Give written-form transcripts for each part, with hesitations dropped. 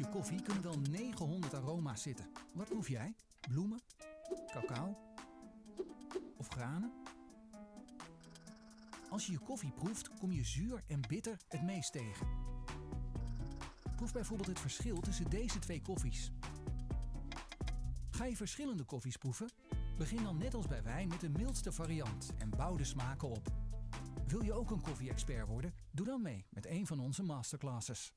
kopje koffie kunnen wel 900 aroma's zitten. Wat proef jij? Bloemen? Cacao? Of granen? Als je je koffie proeft, kom je zuur en bitter het meest tegen. Proef bijvoorbeeld het verschil tussen deze twee koffies. Ga je verschillende koffies proeven? Begin dan net als bij wijn met de mildste variant en bouw de smaken op. Wil je ook een koffie-expert worden? Doe dan mee met een van onze masterclasses.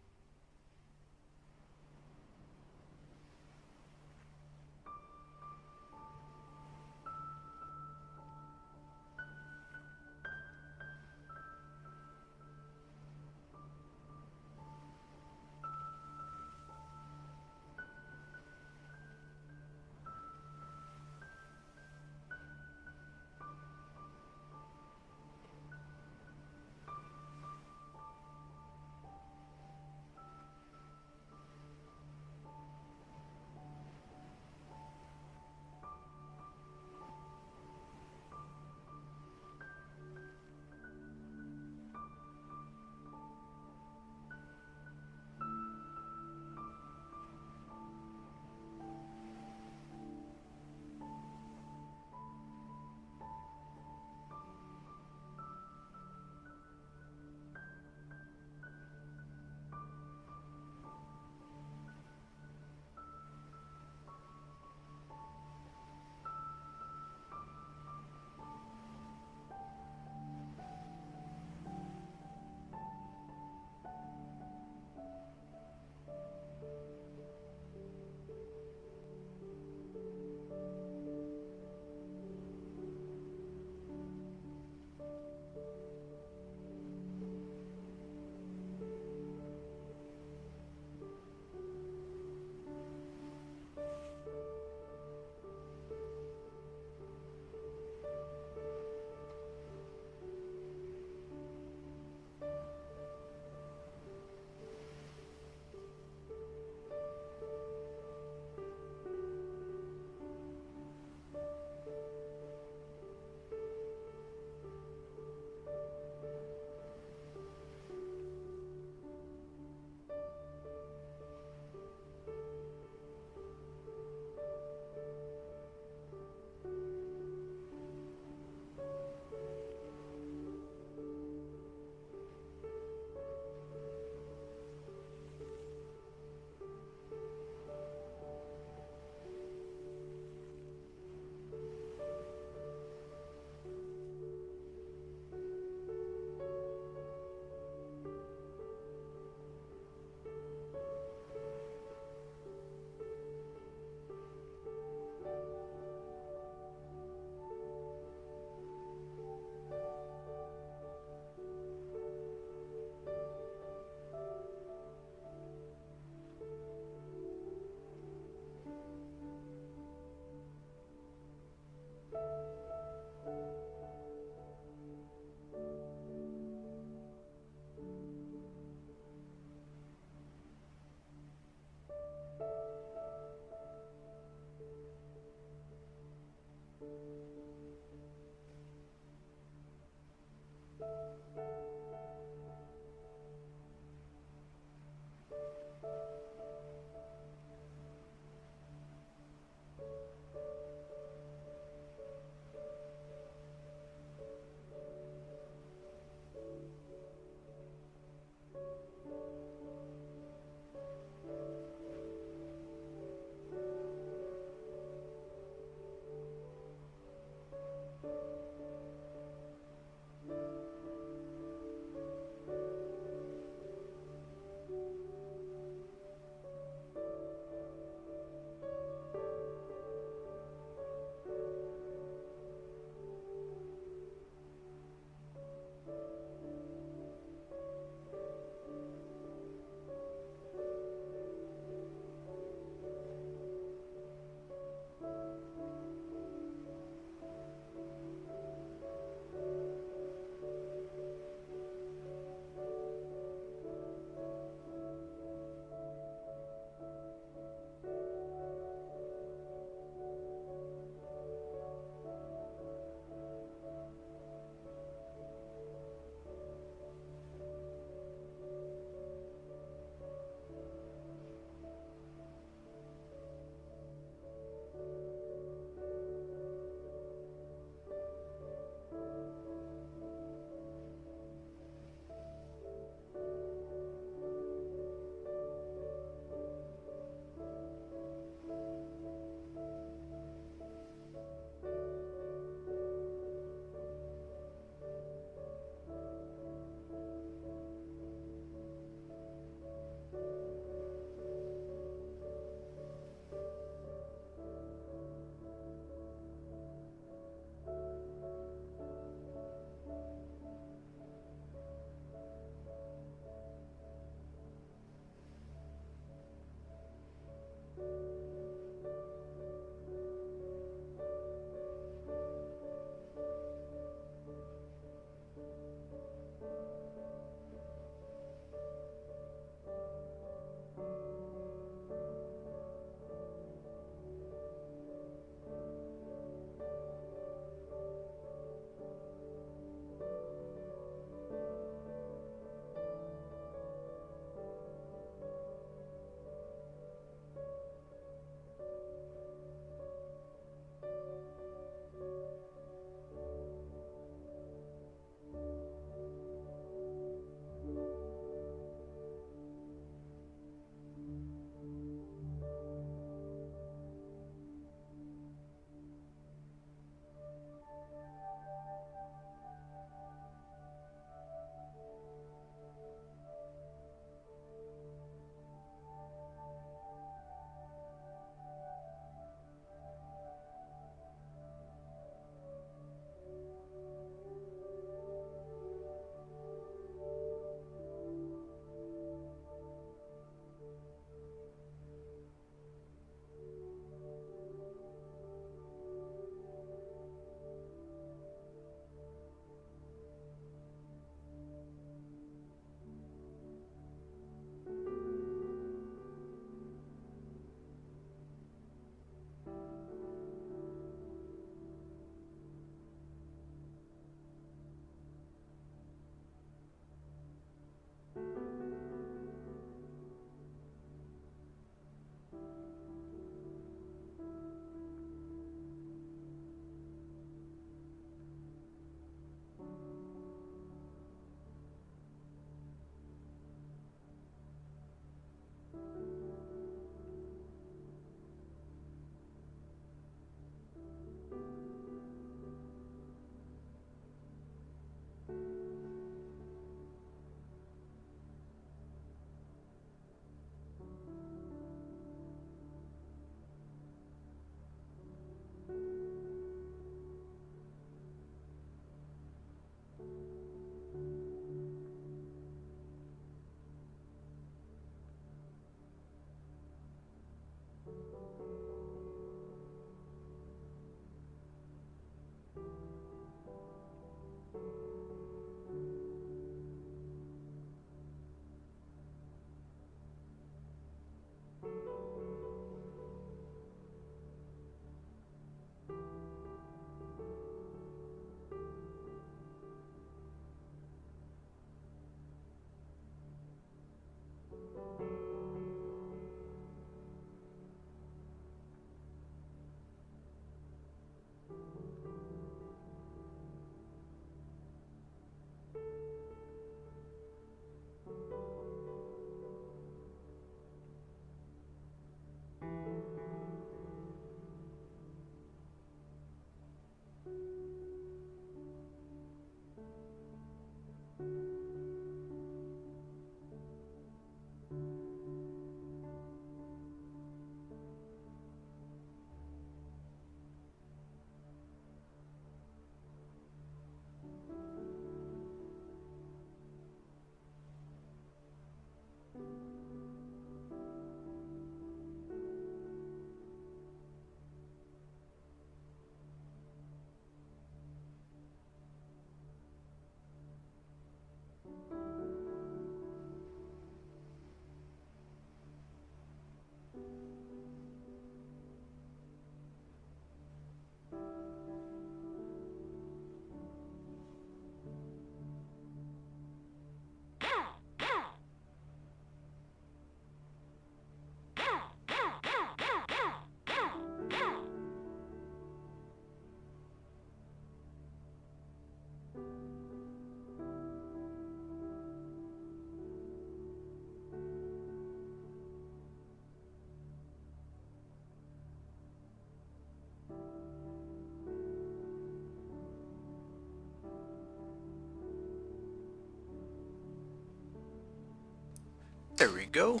There we go.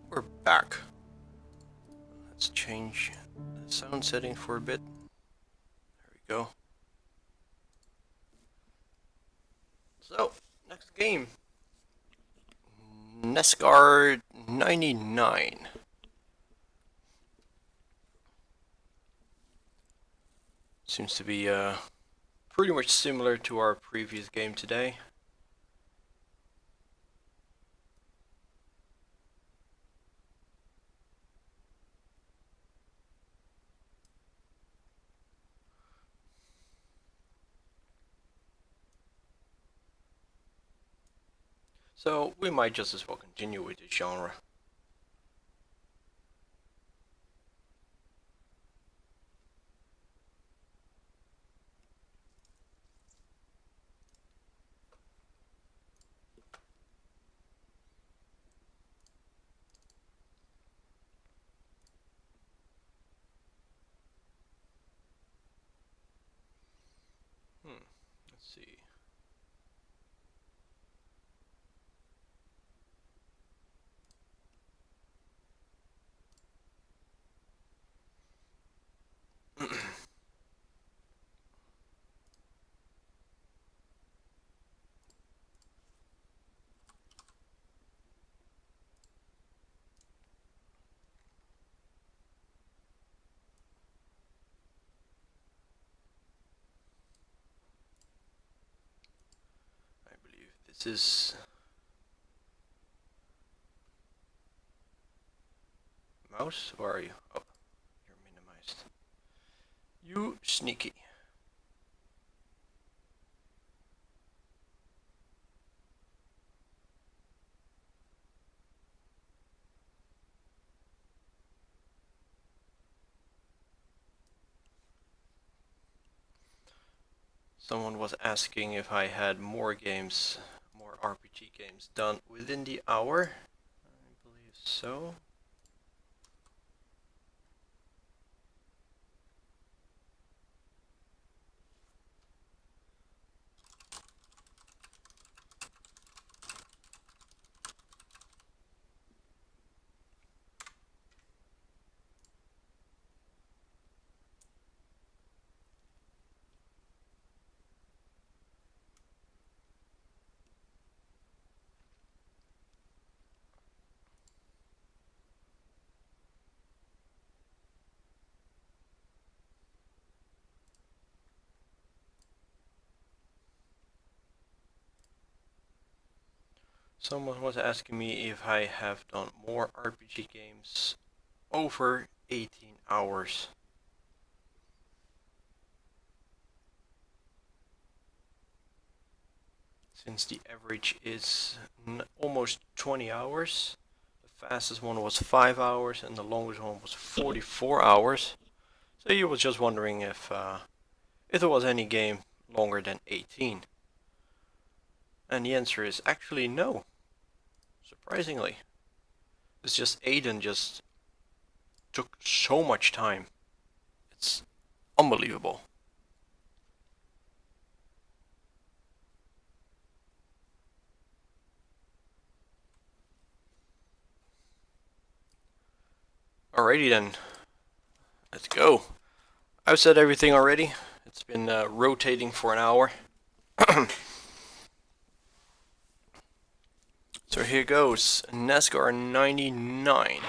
We're back. Let's change the sound setting for a bit. There we go. So, next game. NASCAR 99. Seems to be pretty much similar to our previous game today. So we might just as well continue with this genre. Let's see. I believe this is mouse. Where are you? Oh, you're minimized. You sneaky. Someone was asking if I had more games, more RPG games done within the hour. I believe so. Someone was asking me if I have done more RPG games over 18 hours. Since the average is almost 20 hours. The fastest one was 5 hours and the longest one was 44 hours. So you was just wondering if there was any game longer than 18. And the answer is actually no. Surprisingly. It's just Aiden just took so much time. It's unbelievable. Alrighty then. Let's go. I've said everything already. It's been rotating for an hour. So here goes NASCAR 99.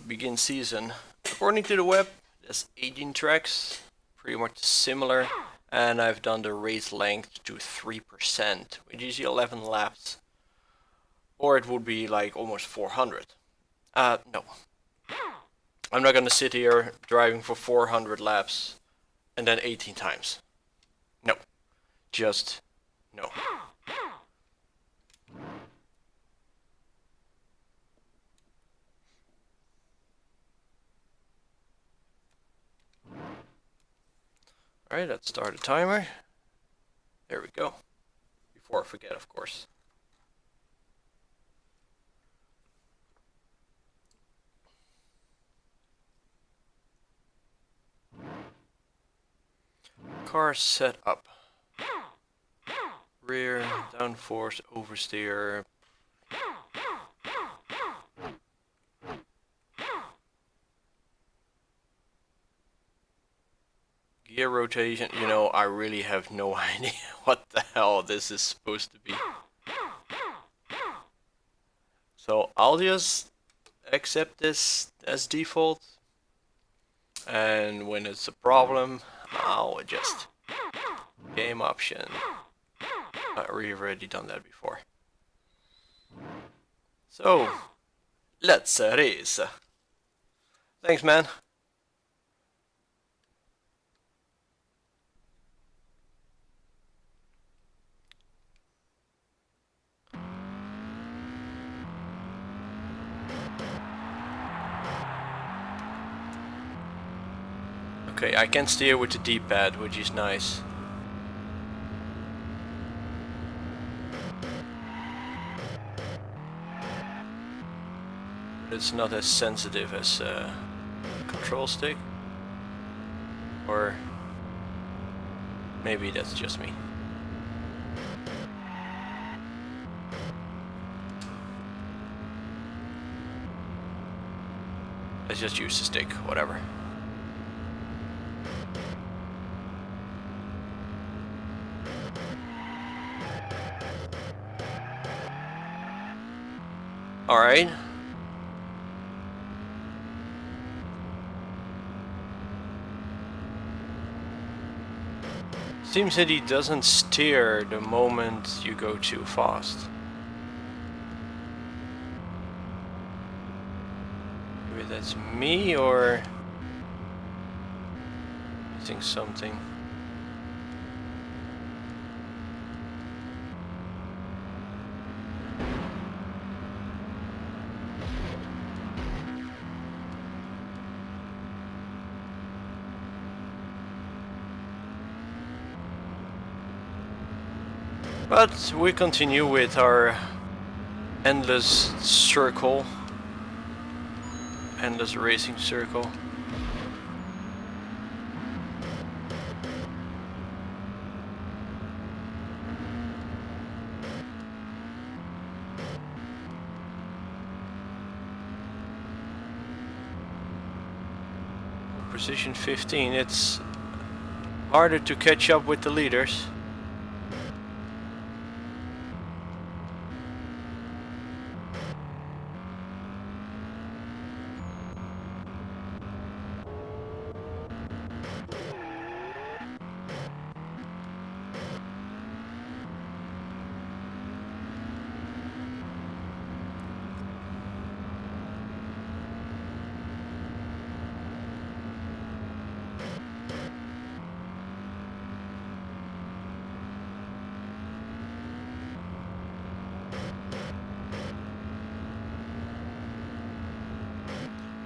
Begin season. According to the web, there's 18 tracks, pretty much similar, and I've done the race length to 3%, which is 11 laps, or it would be like almost 400. No. I'm not gonna sit here driving for 400 laps and then 18 times. No. Just no. Alright, let's start a timer. There we go. Before I forget, of course. Car set up. Rear, downforce, oversteer, Gear rotation, you know, I really have no idea what the hell this is supposed to be. So I'll just accept this as default, and when it's a problem, I'll adjust. Game option. We've already done that before. So, let's race. Thanks, man. Okay, I can steer with the D-pad, which is nice. But it's not as sensitive as control stick. Or maybe that's just me. Let's just use the stick, whatever. Alright. Seems that he doesn't steer the moment you go too fast. Maybe that's me, or missing something. But we continue with our endless circle, endless racing circle. Position 15, it's harder to catch up with the leaders.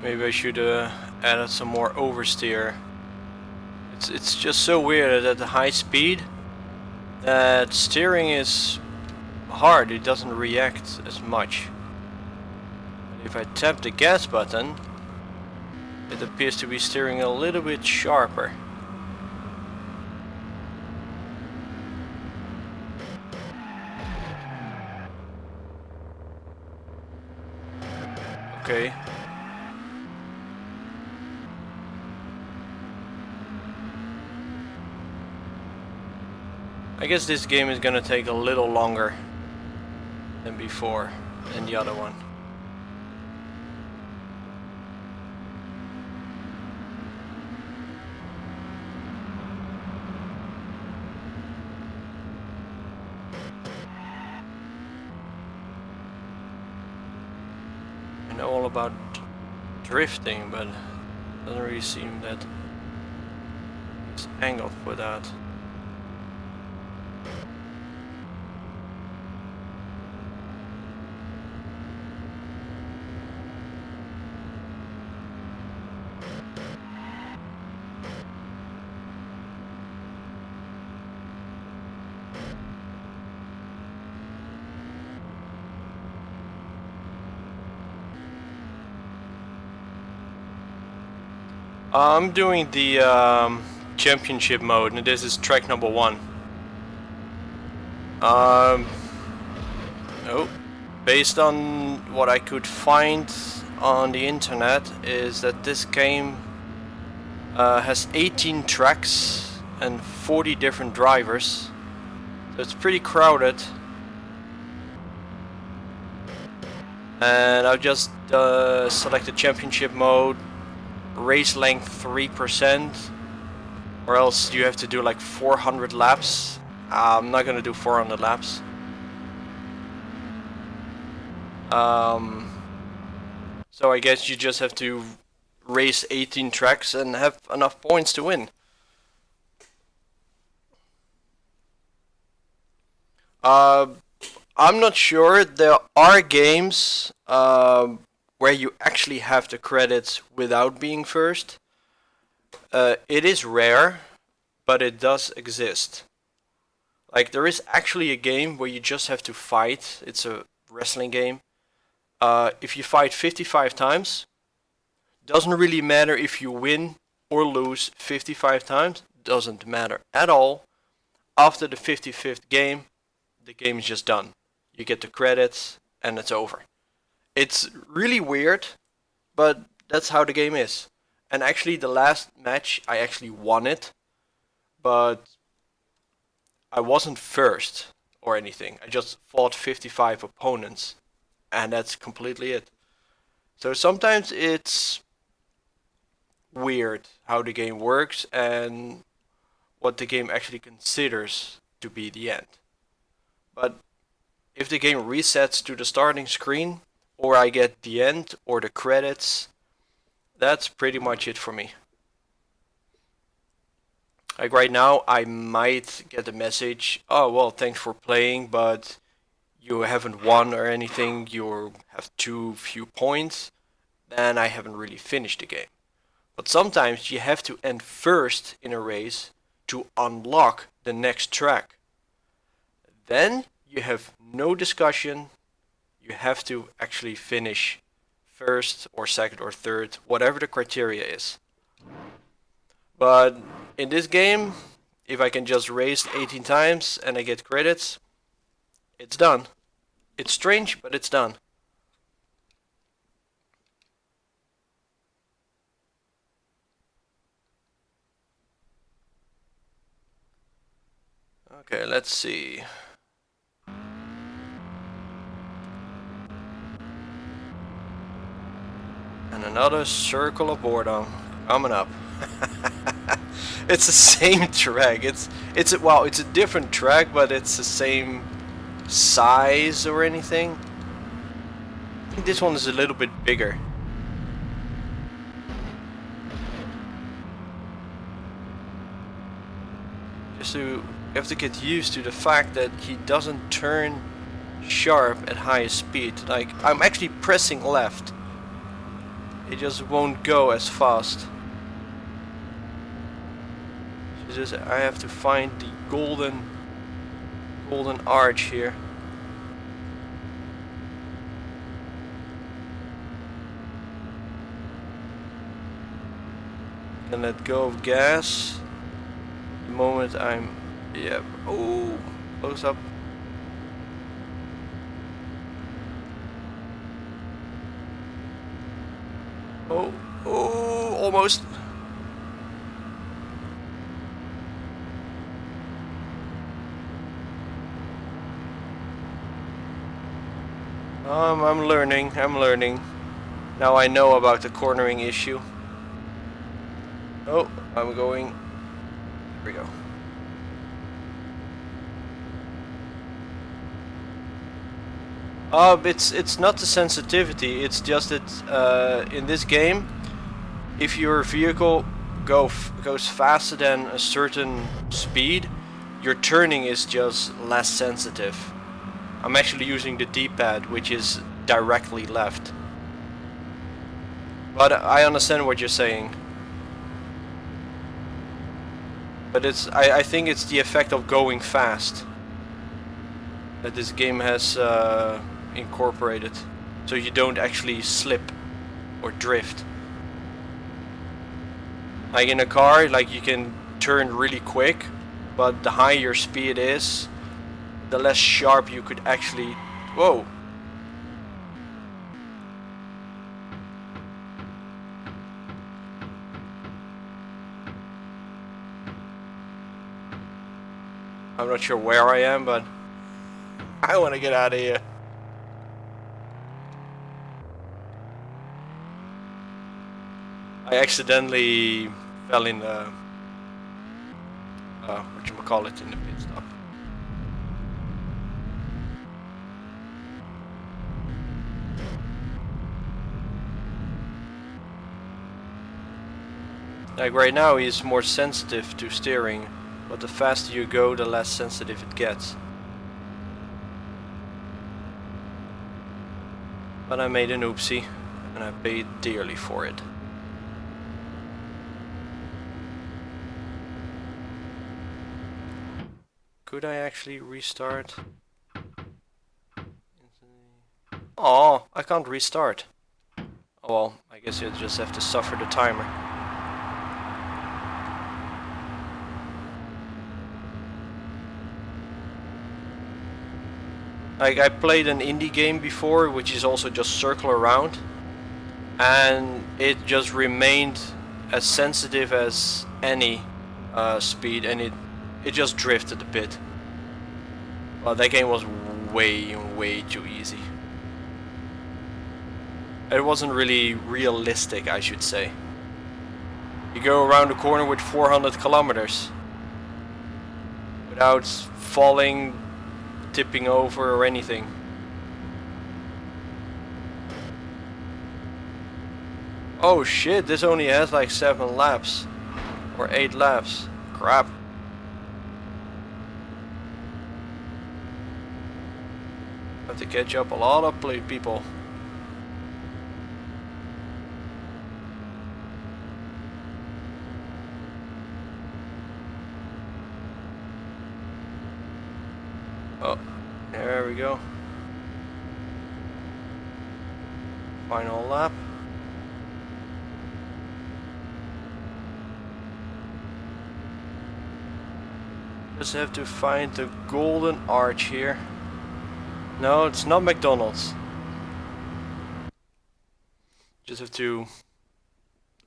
Maybe I should added some more oversteer. It's just so weird that at the high speed that steering is hard, it doesn't react as much. But if I tap the gas button, it appears to be steering a little bit sharper. Okay. I guess this game is gonna take a little longer than before, than the other one. I know all about drifting, but it doesn't really seem that it's angled for that. I'm doing the championship mode, and this is track number 1. Based on what I could find on the internet, is that this game has 18 tracks and 40 different drivers, so it's pretty crowded. And I've just selected championship mode, race length 3%, or else you have to do like 400 laps. I'm not gonna do 400 laps. So I guess you just have to race 18 tracks and have enough points to win. I'm not sure. There are games where you actually have the credits without being first. It is rare, but it does exist. Like, there is actually a game where you just have to fight. It's a wrestling game. If you fight 55 times, doesn't really matter if you win or lose 55 times. Doesn't matter at all. After the 55th game, the game is just done. You get the credits and it's over. It's really weird, but that's how the game is. And actually the last match I actually won it, but I wasn't first or anything. I just fought 55 opponents and that's completely it. So sometimes it's weird how the game works and what the game actually considers to be the end. But if the game resets to the starting screen, or I get the end or the credits, that's pretty much it for me. Like right now, I might get a message, oh well, thanks for playing, but you haven't won or anything, you have too few points, then I haven't really finished the game. But sometimes you have to end first in a race to unlock the next track. Then you have no discussion, you have to actually finish first or second or third, whatever the criteria is. But in this game, if I can just race 18 times and I get credits, it's done. It's strange, but it's done. Okay, let's see. And another circle of boredom coming up. It's the same track. It's a different track, but it's the same size or anything. I think this one is a little bit bigger. You have to get used to the fact that he doesn't turn sharp at high speed. Like, I'm actually pressing left. It just won't go as fast. I have to find the golden arch here. And let go of gas. The moment I'm, yeah, oh, close up. Oh, almost. I'm learning. Now I know about the cornering issue. Oh, I'm going. Here we go. It's not the sensitivity. It's just that in this game, if your vehicle goes faster than a certain speed, your turning is just less sensitive. I'm actually using the D-pad, which is directly left. But I understand what you're saying. But I think it's the effect of going fast that this game has incorporated, so you don't actually slip or drift. Like in a car, like you can turn really quick, but the higher your speed is, the less sharp you could actually... Whoa! I'm not sure where I am, but I want to get out of here. I accidentally fell in the whatchamacallit, in the pit stop. Like right now he's more sensitive to steering, but the faster you go, the less sensitive it gets. But I made an oopsie, and I paid dearly for it. Could I actually restart? Oh, I can't restart. Oh well, I guess you just have to suffer the timer. Like, I played an indie game before, which is also just circle around, and it just remained as sensitive as any speed, and it just drifted a bit. Well, that game was way too easy. It wasn't really realistic, I should say. You go around the corner with 400 kilometers without falling, tipping over or anything. Oh shit, this only has like 7 laps or 8 laps. Crap. Have to catch up a lot of people. Oh, there we go. Final lap. Just have to find the golden arch here. No, it's not McDonald's. Just have to,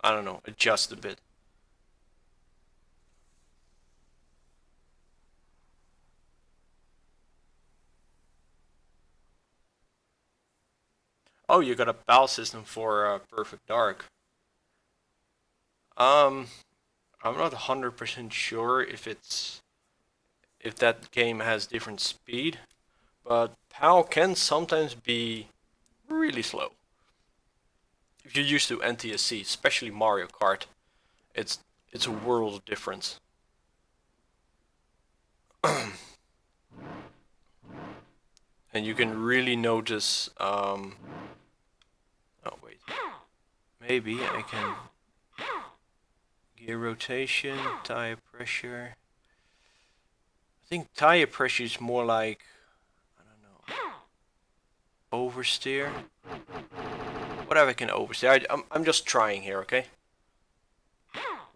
I don't know, adjust a bit. Oh, you got a PAL system for Perfect Dark. I'm not 100% sure if that game has different speed, but PAL can sometimes be really slow. If you're used to NTSC, especially Mario Kart, it's a world of difference. And you can really notice. Oh wait, maybe I can. Gear rotation, tire pressure. I think tire pressure is more like, I don't know, oversteer. Whatever can oversteer. I'm just trying here, okay?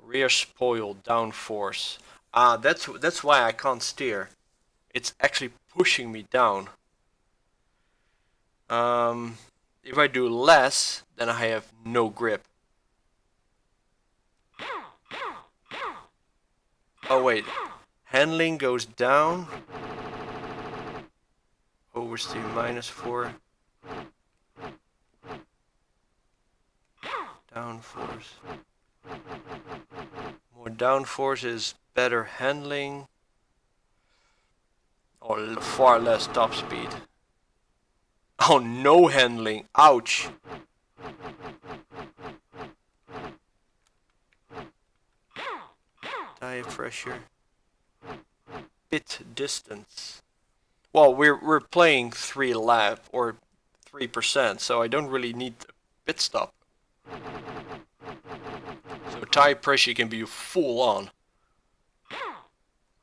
Rear spoil, downforce. Ah, that's why I can't steer. It's actually pushing me down. If I do less, then I have no grip. Oh wait, handling goes down. Oversteer -4. Downforce. More downforce is better handling. Or far less top speed. Oh, no handling. Ouch. Tire pressure. Pit distance. Well, we're playing 3 lap or 3%, so I don't really need a pit stop. So tire pressure can be full on.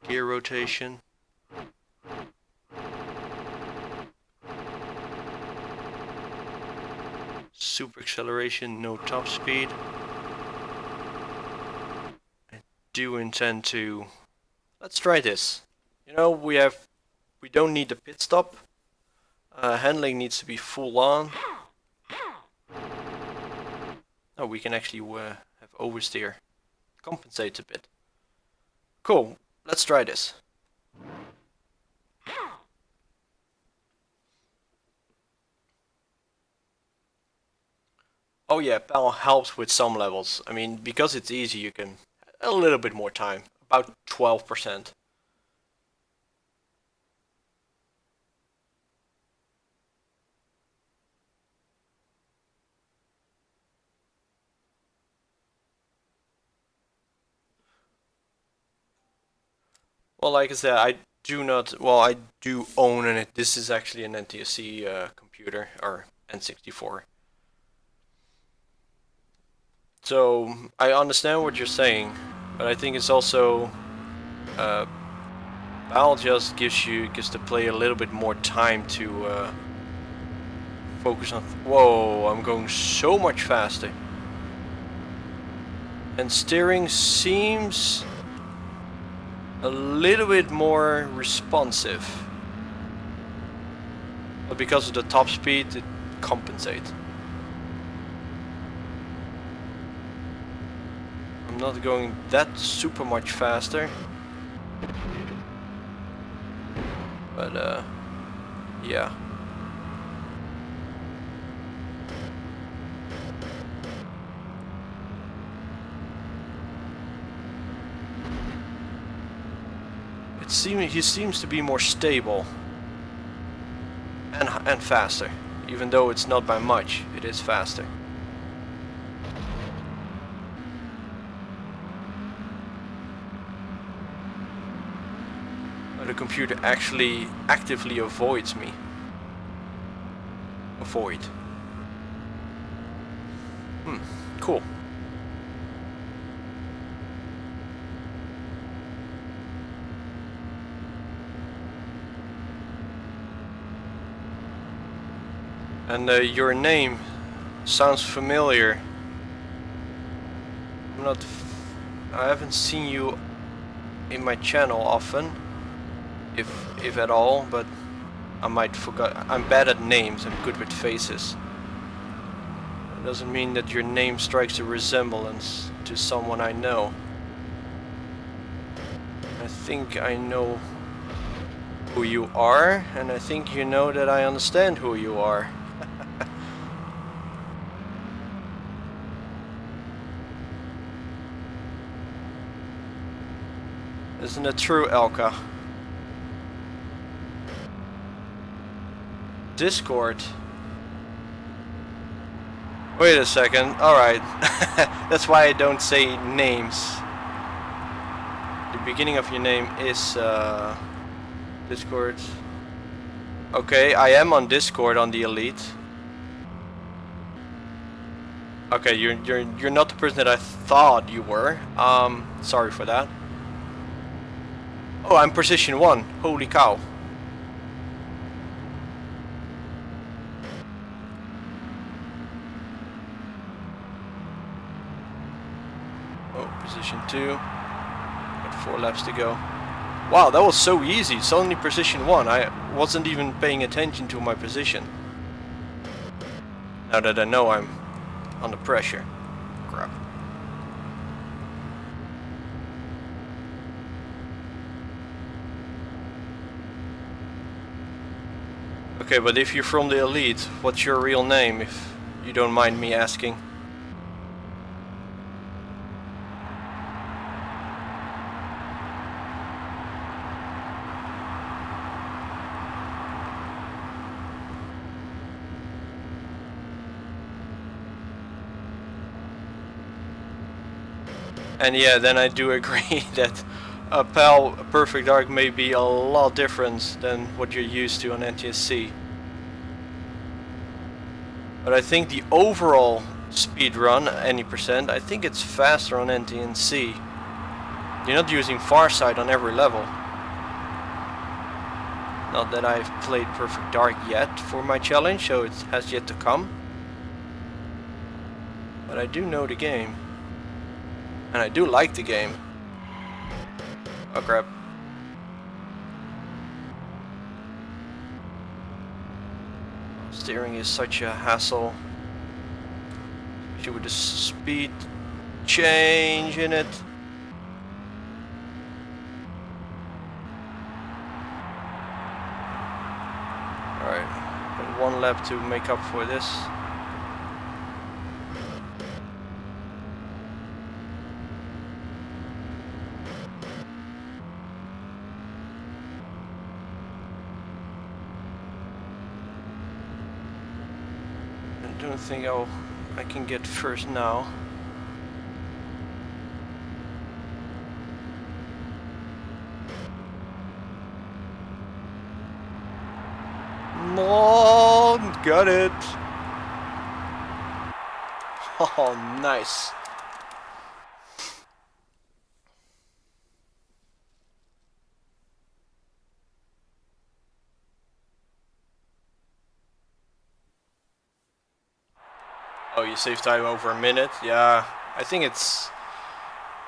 Gear rotation. Super acceleration, no top speed. I do intend to. Let's try this. You know, we don't need a pit stop. Handling needs to be full on. Oh, we can actually have oversteer. Compensate a bit. Cool. Let's try this. Oh yeah, PAL helps with some levels. I mean, because it's easy, you can a little bit more time, about 12%. Well, like I said, I do not. Well, I do own it. This is actually an NTSC computer or N64. So I understand what you're saying, but I think it's also Val just gives the player a little bit more time to focus on. Whoa! I'm going so much faster, and steering seems a little bit more responsive, but because of the top speed, it compensates. I'm not going that super much faster, but yeah. He seems to be more stable and faster, even though it's not by much. It is faster. But the computer actually actively avoids me. Cool. And your name sounds familiar. I haven't seen you in my channel often, if at all, but I might forget. I'm bad at names, I'm good with faces. It doesn't mean that your name strikes a resemblance to someone I know. I think I know who you are, and I think you know that I understand who you are. Isn't it true, Elka? Discord. Wait a second. Alright. That's why I don't say names. The beginning of your name is Discord. Okay, I am on Discord on the Elite. Okay, you're not the person that I thought you were. Sorry for that. Oh, I'm position 1. Holy cow. Oh, position 2. Got 4 laps to go. Wow, that was so easy. Suddenly position 1. I wasn't even paying attention to my position. Now that I know I'm under pressure. Crap. Okay, but if you're from the Elite, what's your real name, if you don't mind me asking? And yeah, then I do agree that a PAL Perfect Dark may be a lot different than what you're used to on NTSC. But I think the overall speed run, any percent, I think it's faster on NTSC. You're not using Farsight on every level. Not that I've played Perfect Dark yet for my challenge, so it has yet to come. But I do know the game. And I do like the game. Oh crap. Steering is such a hassle. Especially with the speed change in it. Alright, got 1 lap to make up for this. don't think I can get first now. No, got it. Oh, nice. Oh, you save time over a minute? Yeah, I think it's...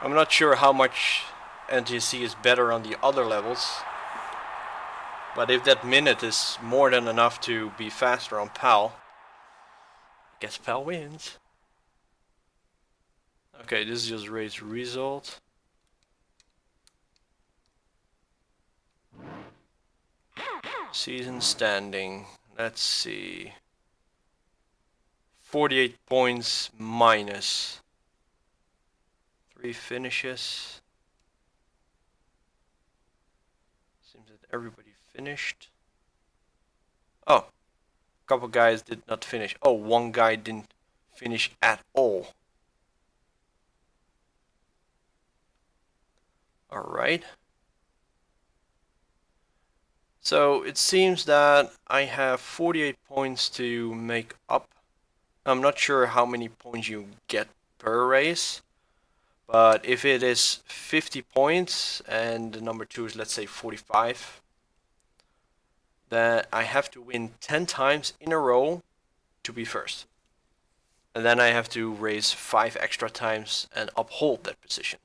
I'm not sure how much NTSC is better on the other levels. But if that minute is more than enough to be faster on PAL, I guess PAL wins. Okay, this is just race result. Season standing. Let's see. 48 points minus 3 finishes. Seems that everybody finished. Oh, a couple guys did not finish. Oh, one guy didn't finish at all. Alright. So it seems that I have 48 points to make up. I'm not sure how many points you get per race, but if it is 50 points and the number 2 is, let's say, 45, then I have to win 10 times in a row to be first. And then I have to race 5 extra times and uphold that position.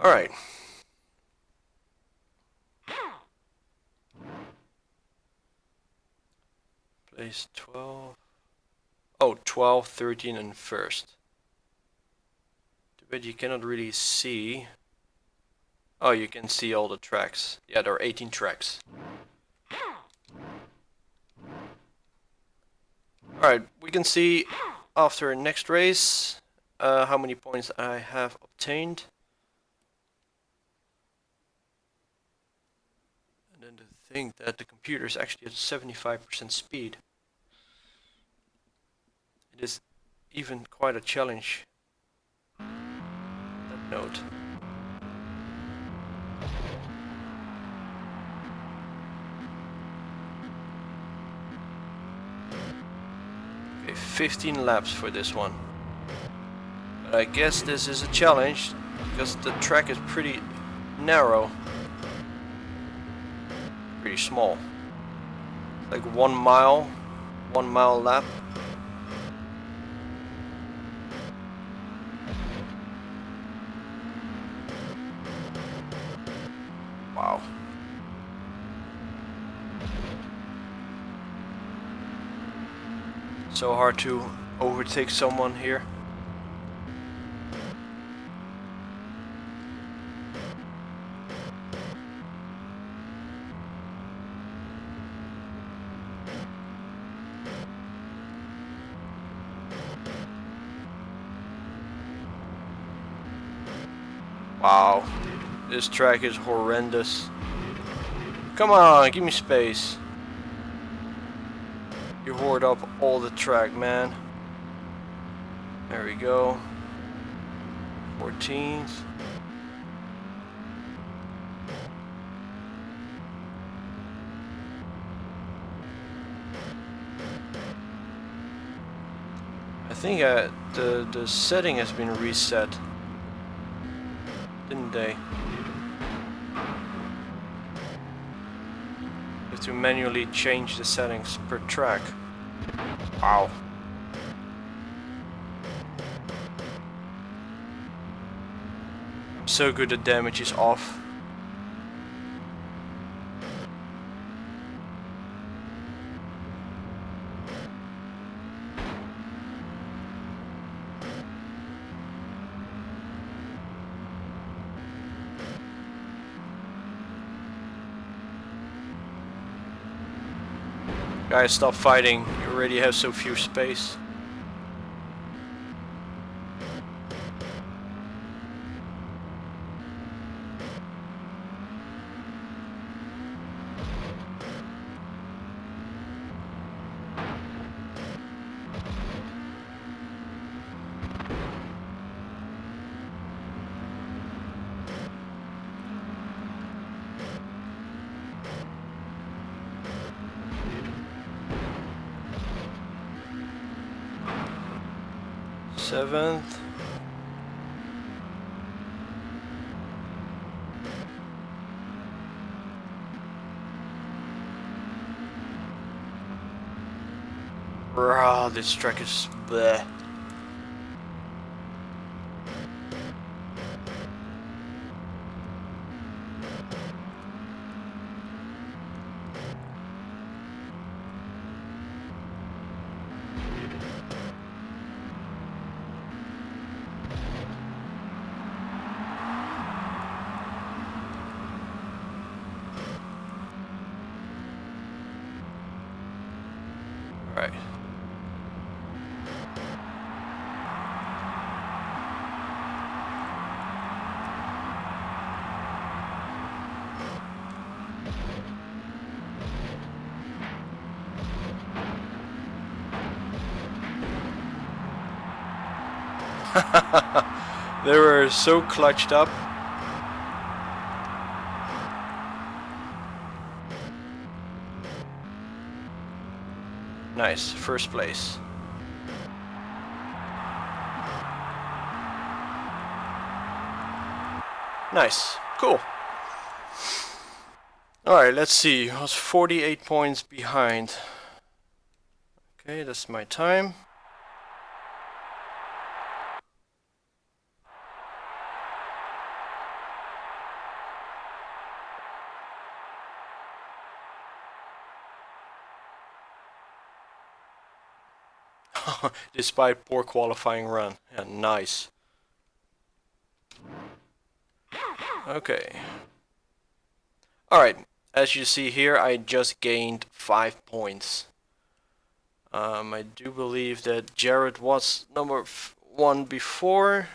Alright. Place 12. Oh, 12, 13 and first. Too bad you cannot really see. Oh, you can see all the tracks. Yeah, there are 18 tracks. Alright, we can see after next race how many points I have obtained. And then to think that the computer is actually at 75% speed. It is even quite a challenge. That note. Okay, 15 laps for this one. But I guess this is a challenge because the track is pretty narrow. Pretty small. Like 1 mile lap. Wow. So hard to overtake someone here. Wow, this track is horrendous. Come on, give me space. You hoard up all the track, man. There we go. 14th. I think the setting has been reset. Didn't they? You have to manually change the settings per track. Wow. I'm so good at damage is off. Guys, stop fighting. You already have so few space. 7th. Bro, this track is bleh. Right. They were so clutched up. Nice, first place. Nice, cool. Alright, let's see. I was 48 points behind. Okay, that's my time. Despite poor qualifying run. Yeah, nice. Okay. Alright, as you see here, I just gained 5 points. I do believe that Jared was number 1 before.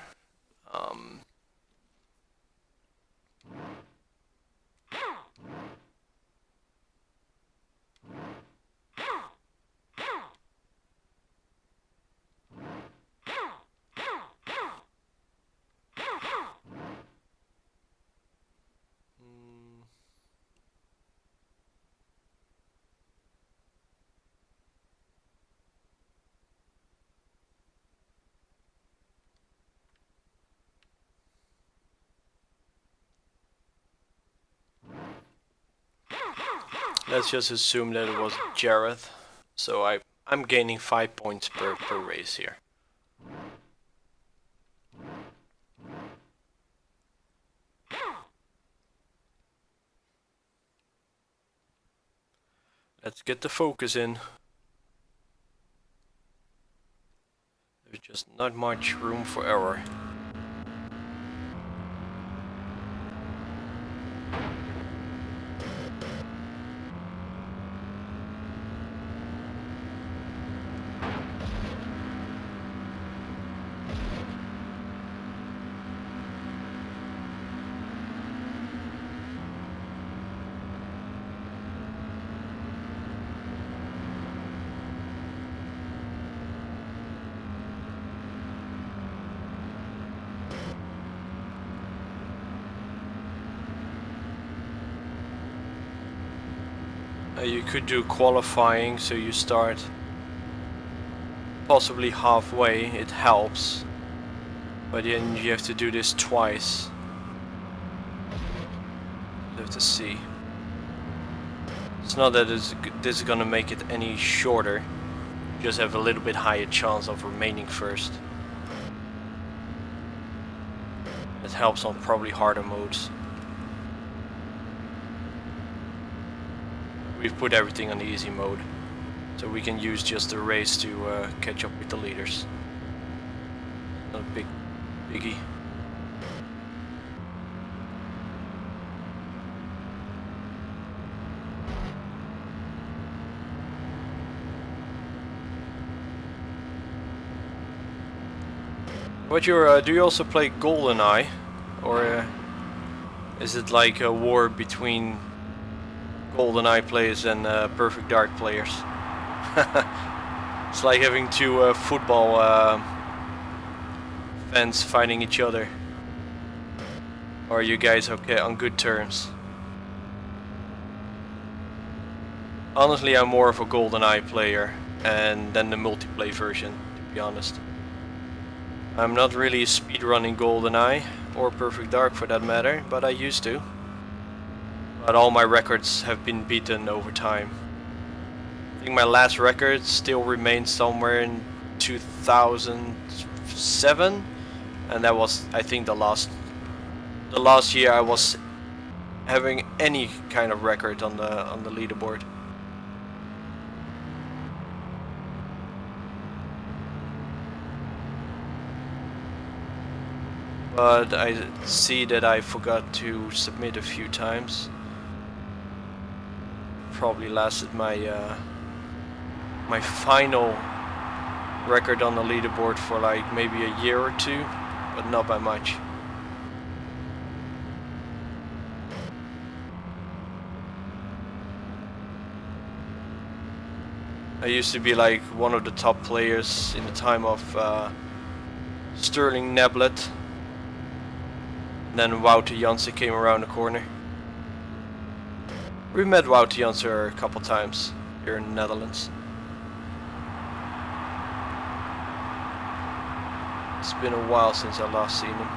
Let's just assume that it was Jared. So I'm gaining 5 points per race here. Let's get the focus in. There's just not much room for error. You could do qualifying, so you start possibly halfway, it helps, but then you have to do this twice. You have to see. It's not that this is gonna make it any shorter, you just have a little bit higher chance of remaining first. It helps on probably harder modes. We've put everything on the easy mode, so we can use just the race to catch up with the leaders. Not a biggie. What do you also play GoldenEye, or is it like a war between GoldenEye players and Perfect Dark players? It's like having two football fans fighting each other. Or are you guys okay on good terms? Honestly, I'm more of a GoldenEye player, and then the multiplayer version, to be honest. I'm not really a speedrunning GoldenEye, or Perfect Dark for that matter, but I used to. But all my records have been beaten over time. I think my last record still remains somewhere in 2007, and that was, I think, the last year I was having any kind of record on the leaderboard. But I see that I forgot to submit a few times. Probably lasted my my final record on the leaderboard for like maybe a year or two, but not by much. I used to be like one of the top players in the time of Sterling Neblet. Then Wouter Jansen came around the corner. We met Wouter Jansen a couple times here in the Netherlands. It's been a while since I last seen him.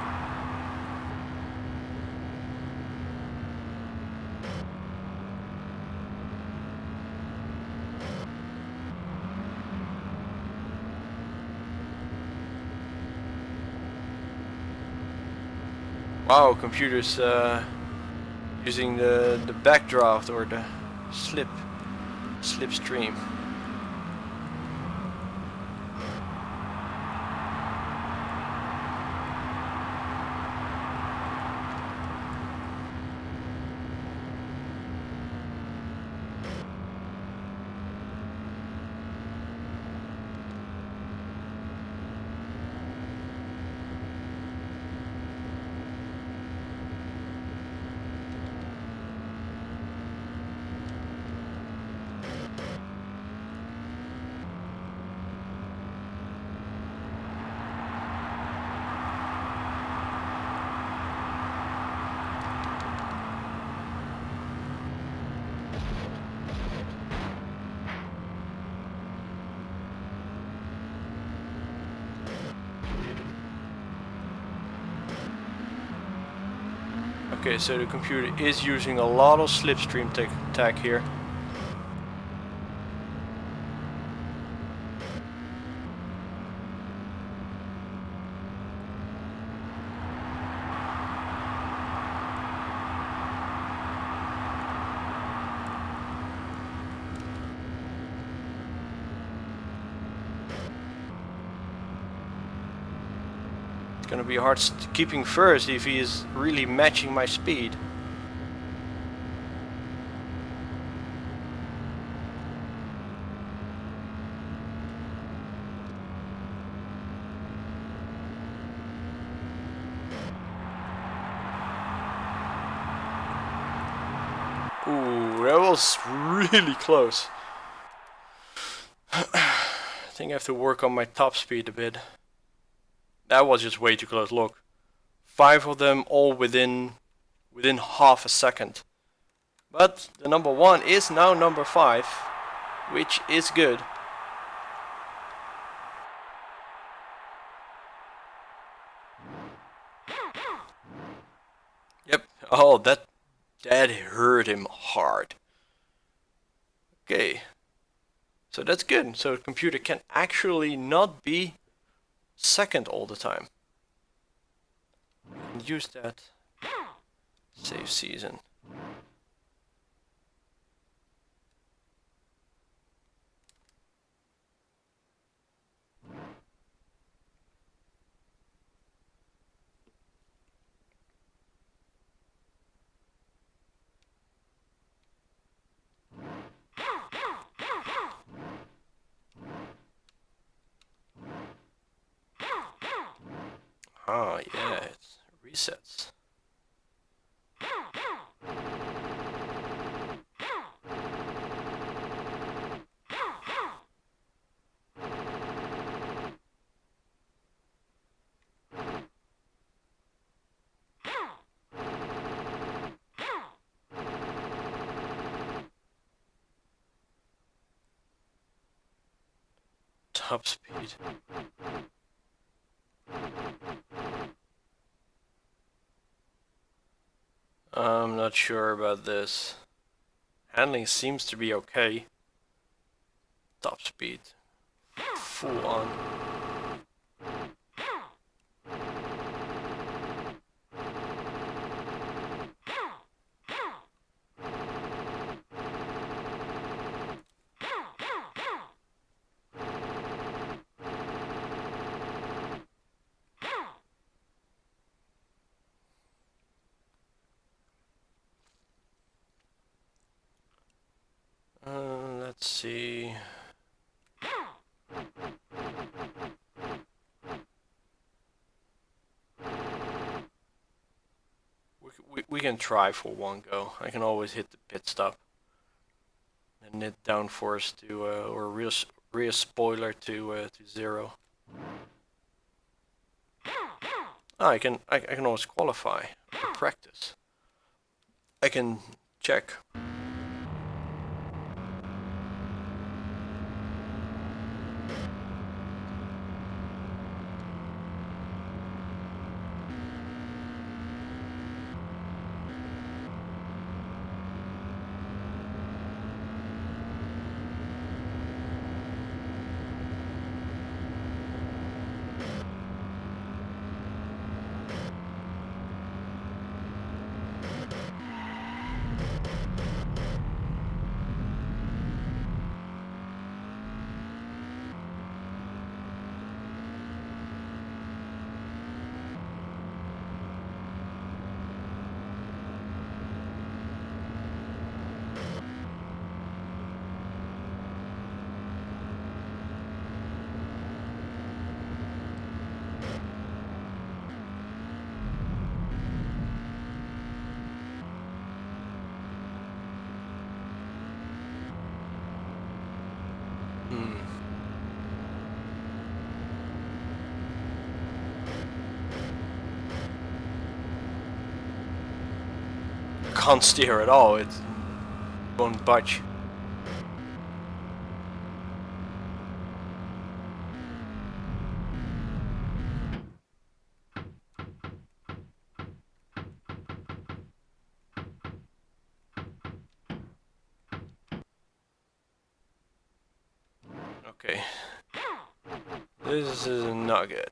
Wow, computers using the backdraft or the slipstream. Okay, so the computer is using a lot of slipstream tech here. Gonna be hard keeping first if he is really matching my speed. Ooh, that was really close. I think I have to work on my top speed a bit. That was just way too close. Look, 5 of them all within half a second. But the number 1 is now number 5, which is good. Yep. Oh, that hurt him hard. Okay. So that's good. So the computer can actually not be second all the time. Use that. Save season. Ah, yeah, it's resets. Top speed. I'm not sure about this. Handling seems to be okay. Top speed. Full on. Let's see. We can try for one go. I can always hit the pit stop and hit downforce to or rear spoiler to 0. I can always qualify or practice. I can check. Can't steer at all. It won't budge. Okay. This is not good.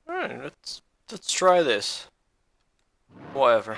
Alright, let's try this. Whatever.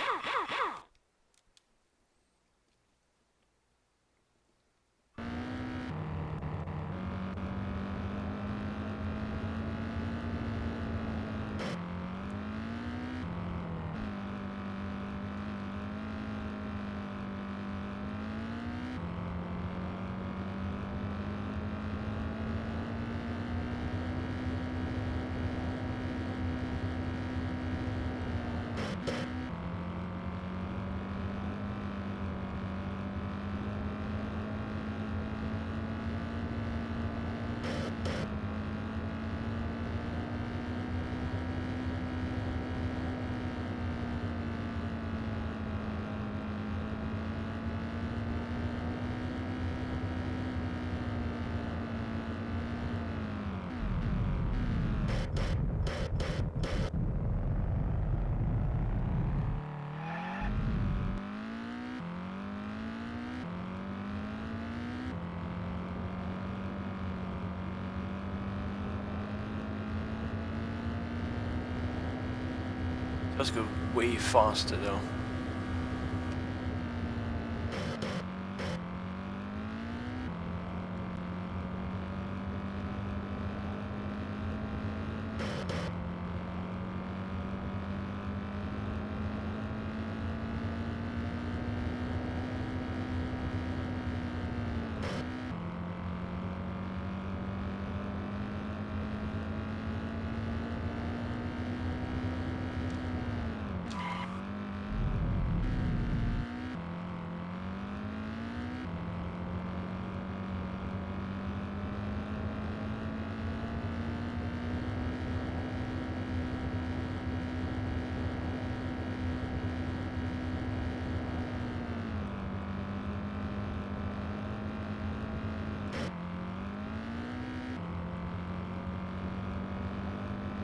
Let's go way faster though.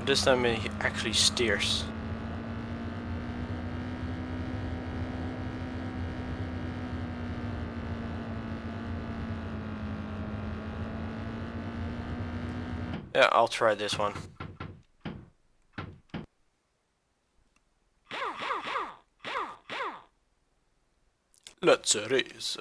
This time he actually steers. Yeah, I'll try this one. Let's race.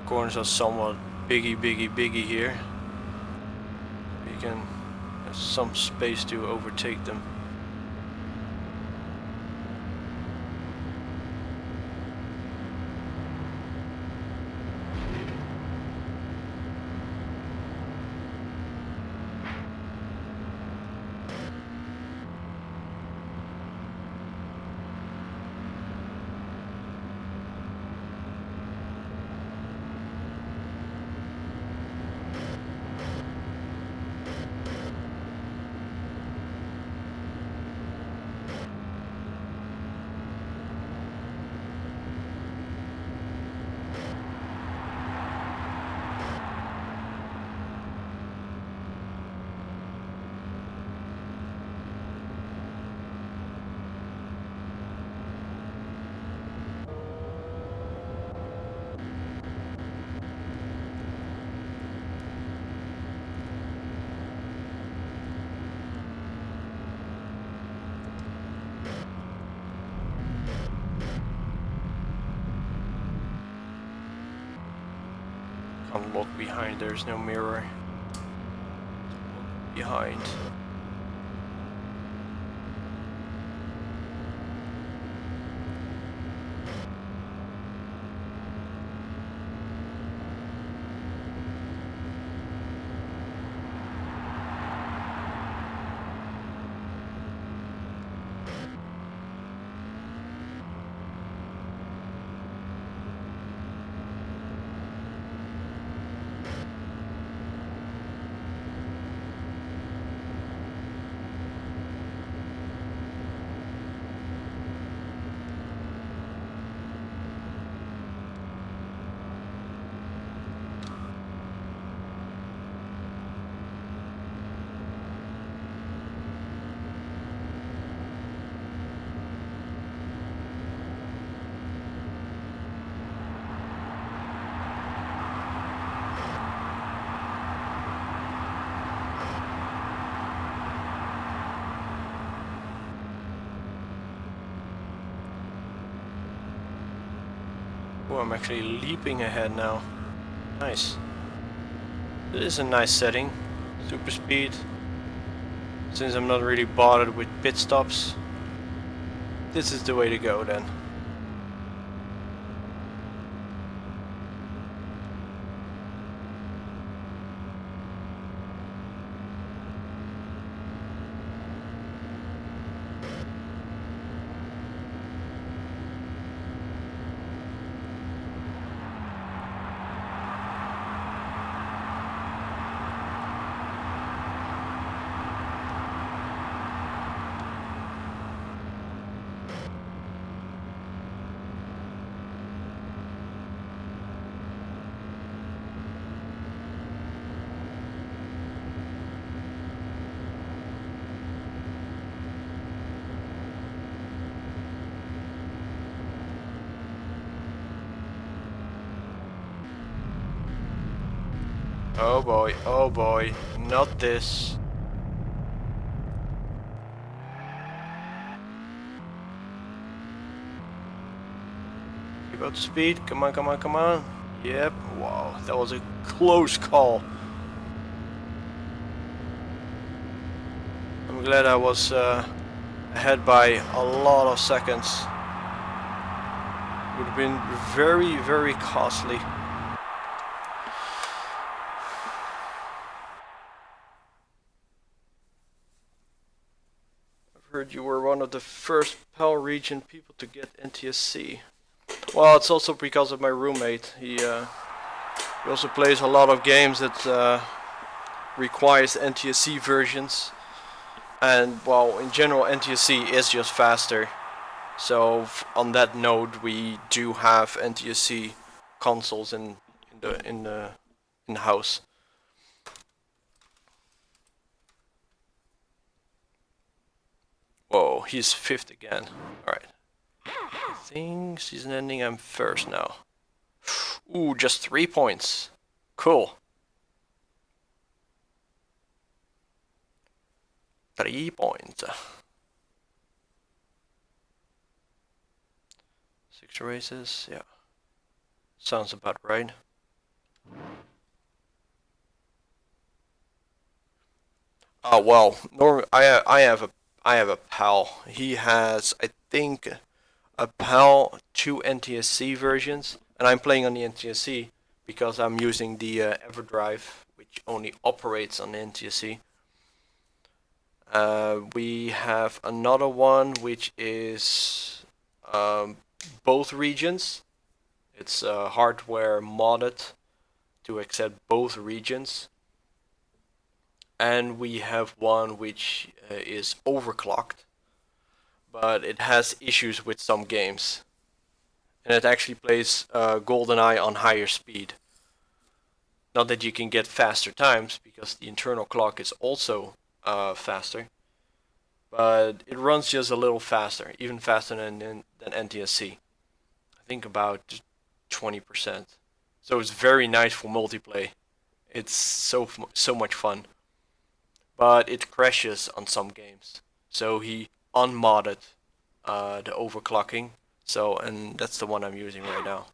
Corners are somewhat biggie here. You can have some space to overtake them. Can't look behind, there's no mirror. Look behind. Oh, I'm actually leaping ahead now. Nice. This is a nice setting. Super speed. Since I'm not really bothered with pit stops, this is the way to go then. Oh boy, not this. Keep up the speed, come on, come on, come on. Yep, wow, that was a close call. I'm glad I was ahead by a lot of seconds. Would have been very, very costly. Heard you were one of the first PAL region people to get NTSC. Well, it's also because of my roommate. He also plays a lot of games that requires NTSC versions, and well, in general NTSC is just faster. So on that note, we do have NTSC consoles in the house. Whoa, he's 5th again. Alright. I think season ending, I'm 1st now. Ooh, just 3 points. Cool. 3 points. 6 races, yeah. Sounds about right. Oh well, I have a pal. He has, I think, a PAL 2 NTSC versions, and I'm playing on the NTSC because I'm using the EverDrive, which only operates on the NTSC. We have another one which is both regions. It's hardware modded to accept both regions. And we have one which is overclocked, but it has issues with some games. And it actually plays GoldenEye on higher speed. Not that you can get faster times, because the internal clock is also faster. But it runs just a little faster, even faster than NTSC. I think about 20%. So it's very nice for multiplayer. It's so much fun. But it crashes on some games. So he unmodded the overclocking. So, and that's the one I'm using right now.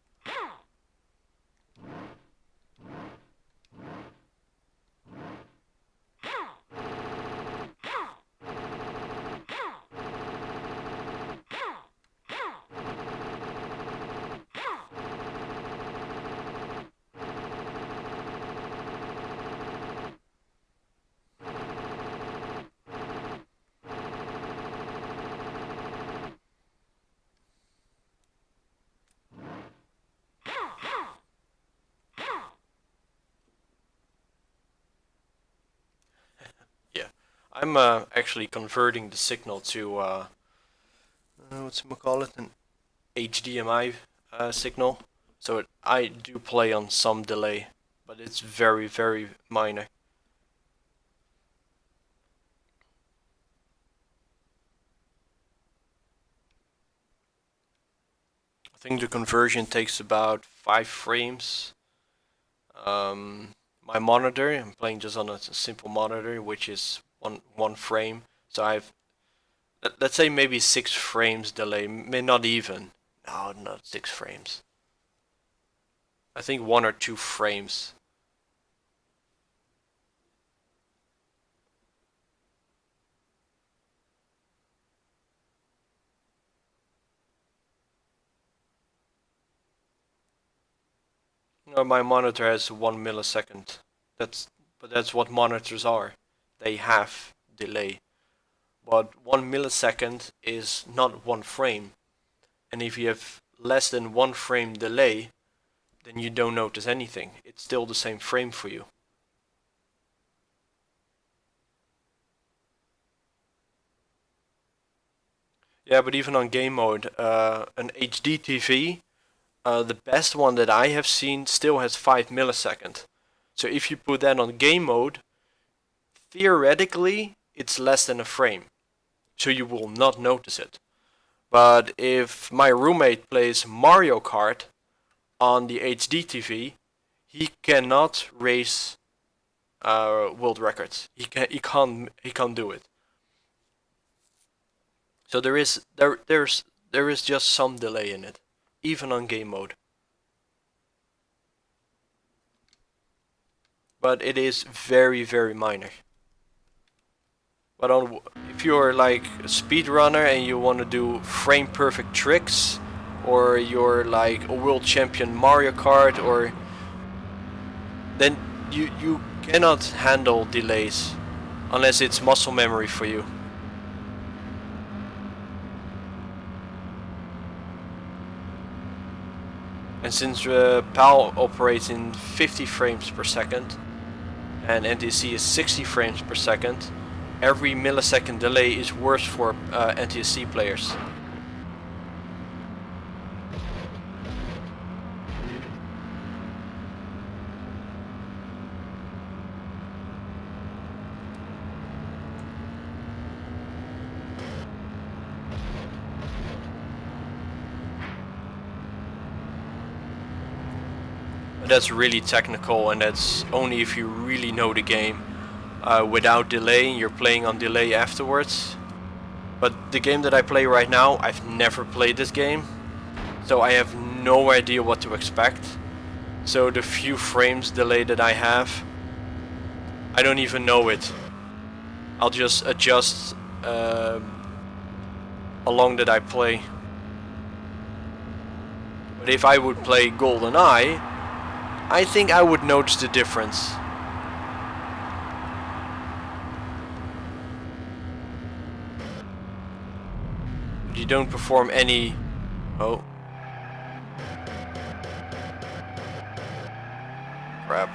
I'm actually converting the signal to what's it call it, an HDMI signal. So I do play on some delay, but it's very minor. I think the conversion takes about 5 frames. My monitor, I'm playing just on a simple monitor, which is one frame. So I've, let's say maybe 6 frames delay, may not even. No, not 6 frames. I think 1 or 2 frames. No, my monitor has 1 millisecond. But that's what monitors are. They have delay. But 1 millisecond is not 1 frame. And if you have less than 1 frame delay, then you don't notice anything. It's still the same frame for you. Yeah, but even on game mode, an HD TV, the best one that I have seen still has 5 milliseconds. So if you put that on game mode, theoretically it's less than a frame. So you will not notice it. But if my roommate plays Mario Kart on the HD TV, he cannot race world records. He can't do it. So there is just some delay in it, even on game mode. But it is very minor. But if you're like a speedrunner and you want to do frame perfect tricks, or you're like a world champion Mario Kart, or then you cannot handle delays unless it's muscle memory for you. And since PAL operates in 50 frames per second and NTSC is 60 frames per second, every millisecond delay is worse for NTSC players. That's really technical, and that's only if you really know the game. Without delay, you're playing on delay afterwards. But the game that I play right now, I've never played this game, so I have no idea what to expect. So the few frames delay that I have, I don't even know it. I'll just adjust along that I play. But if I would play GoldenEye, I think I would notice the difference. You don't perform any... Oh. Crap.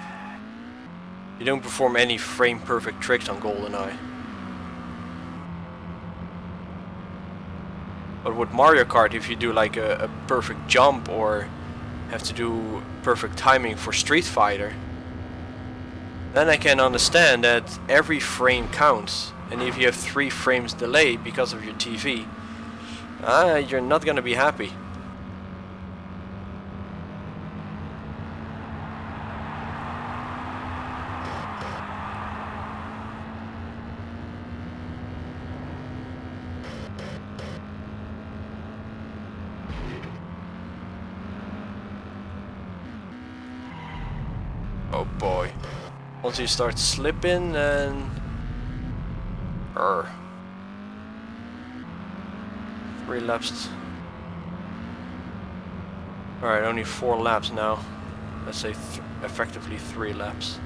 You don't perform any frame perfect tricks on GoldenEye. But with Mario Kart, if you do like a perfect jump or have to do perfect timing for Street Fighter, then I can understand that every frame counts. And if you have 3 frames delay because of your TV, you're not gonna be happy. Oh boy. Once you start slipping, then... 3 laps. Alright, only 4 laps now. Let's say effectively 3 laps.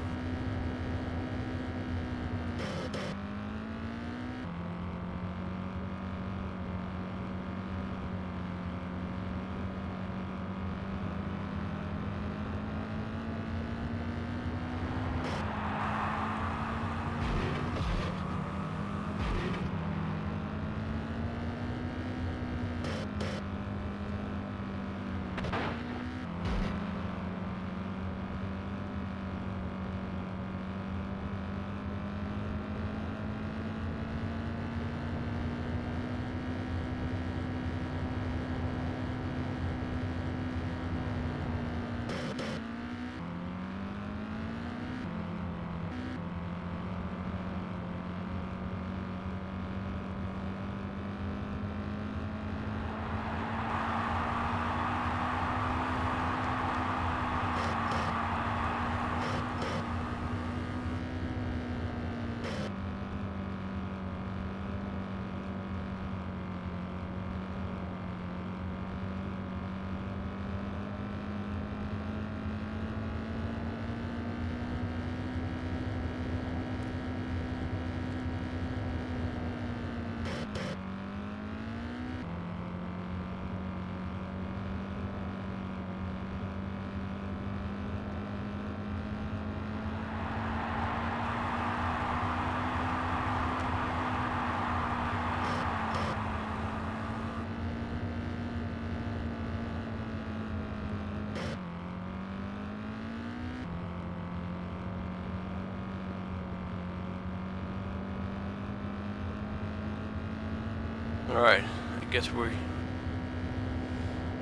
Alright, I guess we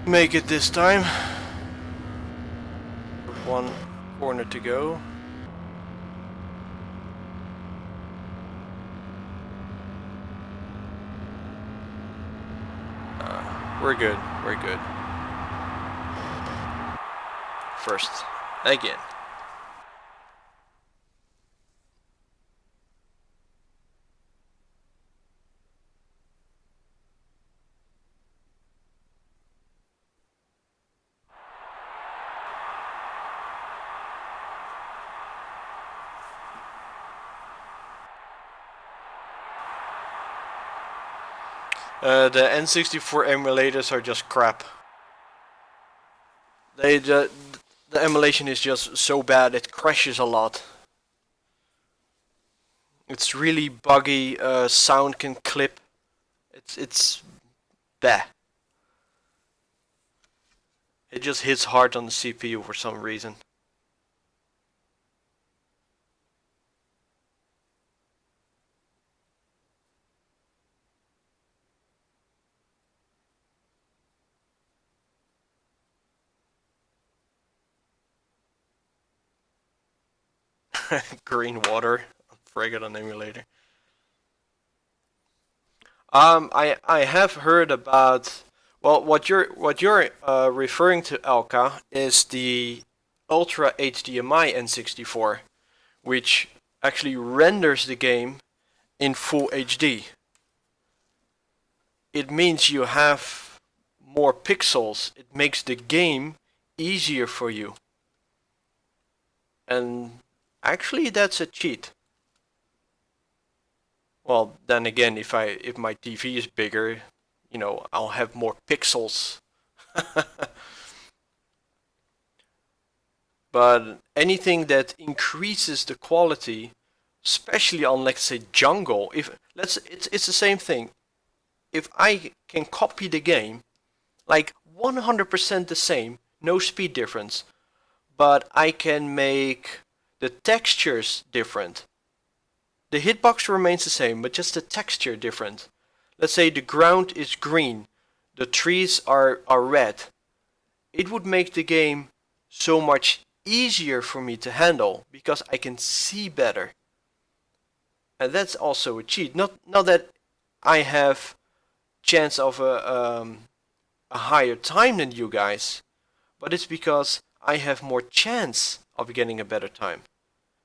make it this time. 1 corner to go. We're good, we're good. First, again. The N64 emulators are just crap. The emulation is just so bad it crashes a lot. It's really buggy. Sound can clip. It's bad. It just hits hard on the CPU for some reason. Green water, frigate on emulator. I have heard about. Well, what you're referring to, Alka, is the Ultra HDMI N64, which actually renders the game in full HD. It means you have more pixels. It makes the game easier for you. And actually, that's a cheat. Well, then again, if my TV is bigger, you know, I'll have more pixels. But anything that increases the quality, especially on, let's say, jungle, it's the same thing. If I can copy the game, like 100% the same, no speed difference, but I can make the textures different. The hitbox remains the same, but just the texture different. Let's say the ground is green, the trees are red. It would make the game so much easier for me to handle because I can see better. And that's also a cheat. Not that I have chance of a higher time than you guys, but it's because I have more chance of getting a better time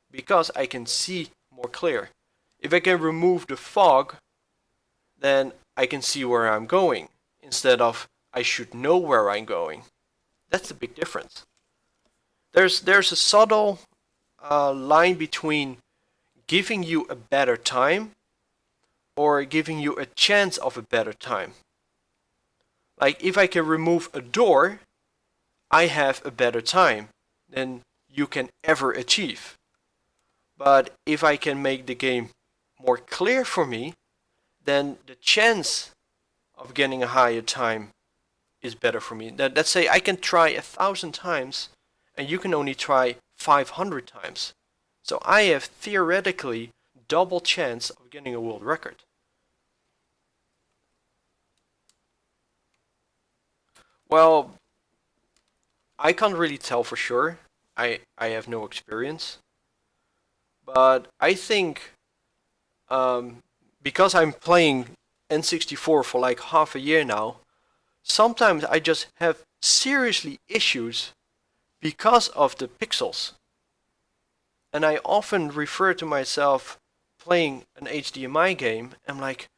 because I can see more clear. If I can remove the fog, then I can see where I'm going instead of I should know where I'm going. That's the big difference. There's a subtle line between giving you a better time or giving you a chance of a better time. Like if I can remove a door, I have a better time than you can ever achieve. But if I can make the game more clear for me, then the chance of getting a higher time is better for me. Let's say I can try 1,000 times and you can only try 500 times. So I have theoretically double chance of getting a world record. Well, I can't really tell for sure. I have no experience. But I think because I'm playing N64 for like half a year now, sometimes I just have seriously issues because of the pixels. And I often refer to myself playing an HDMI game and I'm like,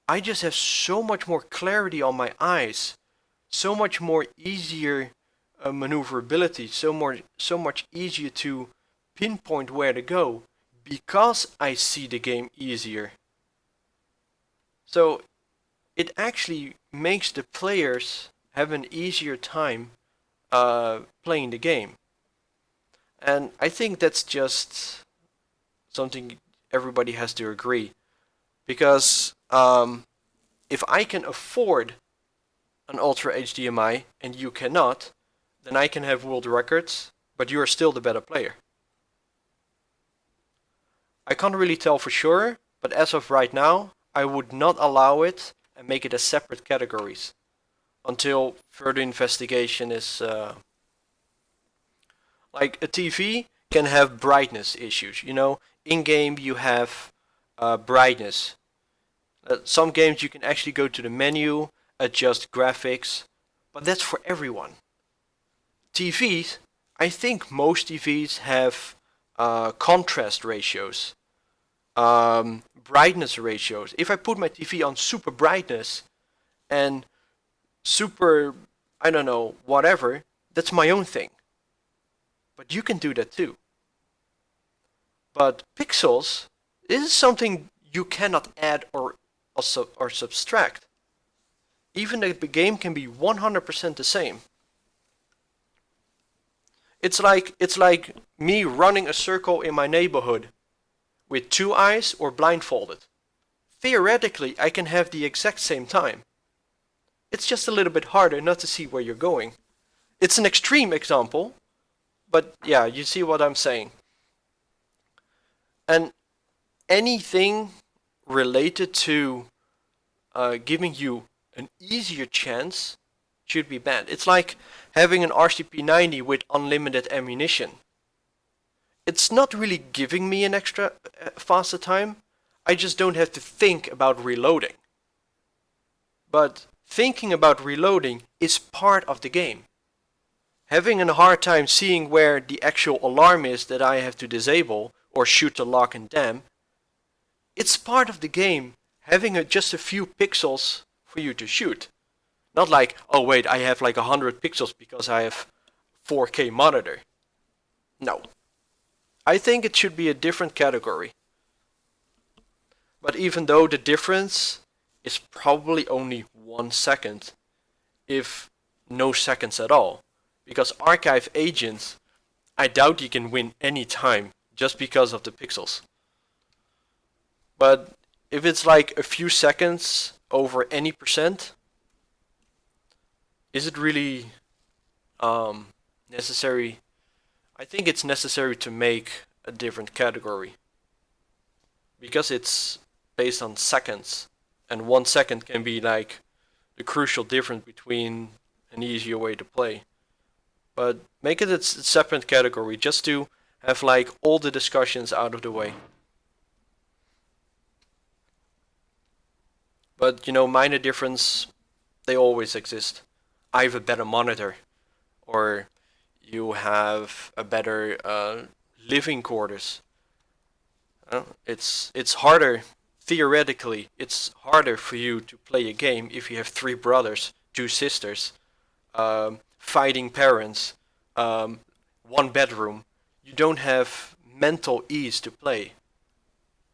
I just have so much more clarity on my eyes, so much more easier maneuverability, so much easier to pinpoint where to go because I see the game easier. So it actually makes the players have an easier time playing the game. And I think that's just something everybody has to agree. Because if I can afford an Ultra HDMI and you cannot, then I can have world records, but you are still the better player. I can't really tell for sure, but as of right now, I would not allow it and make it as separate categories until further investigation is... Like a TV can have brightness issues, you know. In game you have brightness. Some games you can actually go to the menu, adjust graphics, but that's for everyone. TVs, I think most TVs have contrast ratios, brightness ratios. If I put my TV on super brightness and super, I don't know, whatever, that's my own thing. But you can do that too. But pixels, this is something you cannot add or subtract. Even the game can be 100% the same. It's like me running a circle in my neighborhood with 2 eyes or blindfolded. Theoretically, I can have the exact same time. It's just a little bit harder not to see where you're going. It's an extreme example, but yeah, you see what I'm saying. And anything related to giving you an easier chance should be banned. It's like having an RCP-90 with unlimited ammunition. It's not really giving me an extra faster time. I just don't have to think about reloading. But thinking about reloading is part of the game. Having a hard time seeing where the actual alarm is that I have to disable or shoot to lock and dam, it's part of the game having just a few pixels for you to shoot. Not like, oh wait, I have like 100 pixels because I have 4K monitor. No. I think it should be a different category. But even though the difference is probably only 1 second, if no seconds at all. Because archive agents, I doubt you can win any time just because of the pixels. But if it's like a few seconds over any percent, is it really necessary? I think it's necessary to make a different category. Because it's based on seconds. And 1 second can be like the crucial difference between an easier way to play. But make it a separate category just to have like all the discussions out of the way. But you know, minor difference, they always exist. I have a better monitor, or you have a better living quarters. It's harder, theoretically, it's harder for you to play a game if you have 3 brothers, 2 sisters, fighting parents, 1 bedroom. You don't have mental ease to play.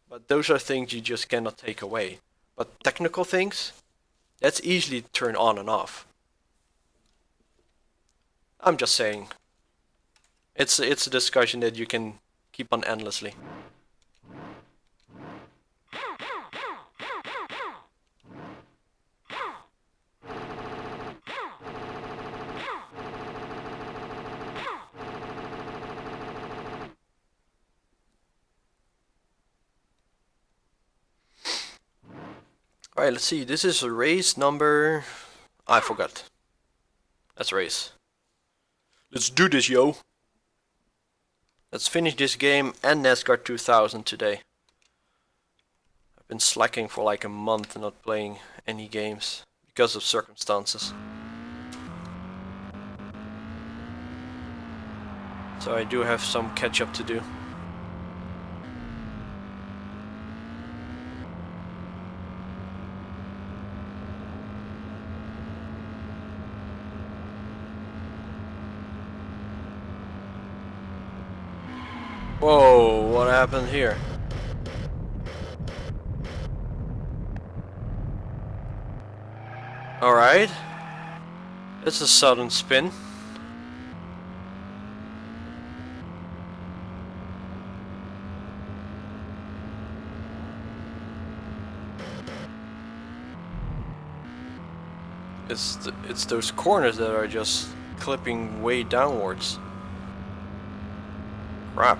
But those are things you just cannot take away. But technical things, that's easily turned on and off. I'm just saying. It's a discussion that you can keep on endlessly. Alright, let's see. This is a race number... I forgot. That's a race. Let's do this, yo! Let's finish this game and NASCAR 2000 today. I've been slacking for like a month not playing any games because of circumstances. So I do have some catch up to do. Whoa, what happened here? Alright. It's a sudden spin. It's those corners that are just clipping way downwards. Crap.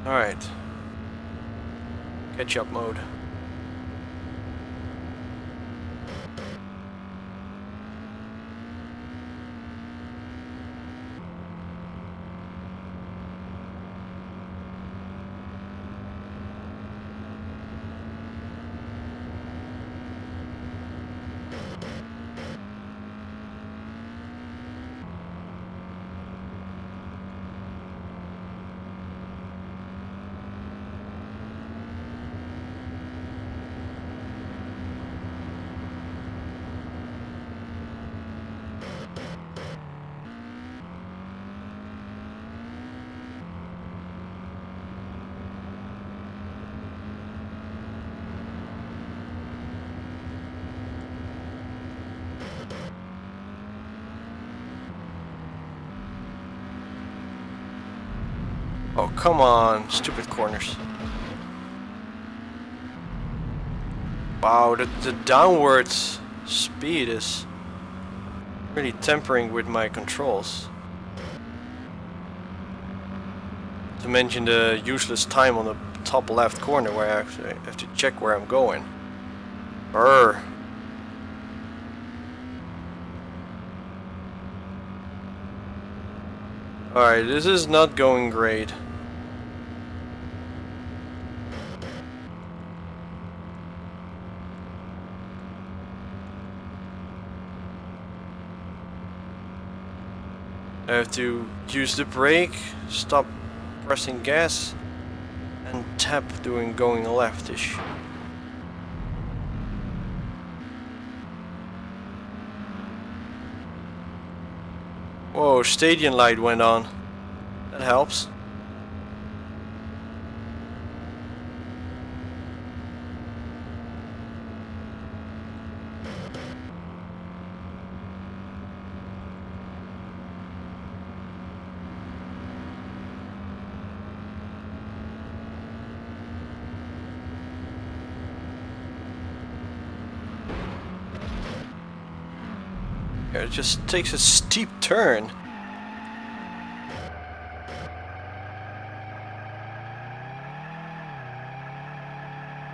Alright. Catch up mode. Oh, come on, stupid corners. Wow, the downwards speed is really tempering with my controls. To mention the useless time on the top left corner where I actually have to check where I'm going. Brr. Alright, this is not going great. I have to use the brake, stop pressing gas, and tap doing going leftish. Whoa, stadium light went on. That helps. It just takes a steep turn.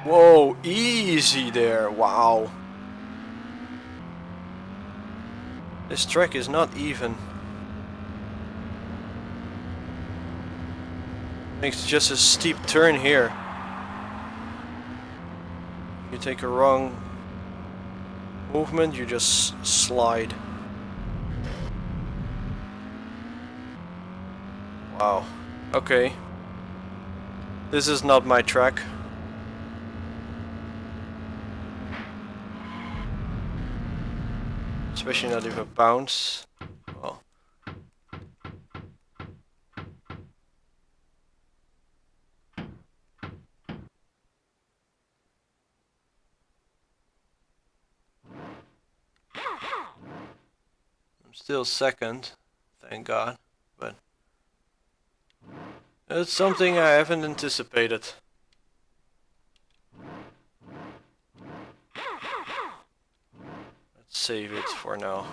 Whoa, easy there, wow. This track is not even. Makes just a steep turn here. You take a wrong movement, you just slide. Wow. Okay. This is not my track. Especially not if I bounce. Well. I'm still second, thank God, but it's something I haven't anticipated. Let's save it for now.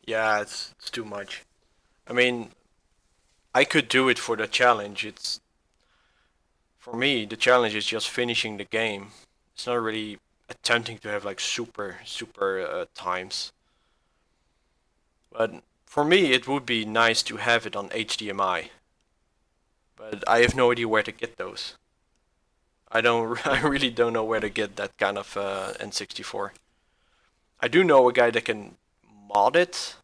Yeah, it's too much. I mean, I could do it for the challenge. It's for me, the challenge is just finishing the game. It's not really attempting to have like super times. But for me, it would be nice to have it on HDMI. But I have no idea where to get those. I really don't know where to get that kind of N64. I do know a guy that can mod it,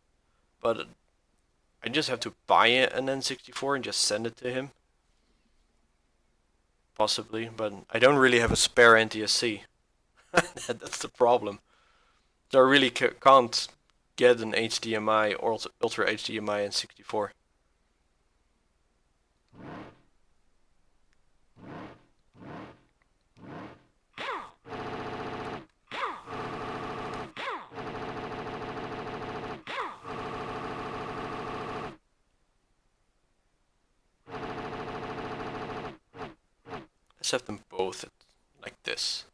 but I just have to buy an N64 and just send it to him. Possibly, but I don't really have a spare NTSC. That's the problem. So I really can't get an HDMI or Ultra HDMI N64. Let's have them both like this.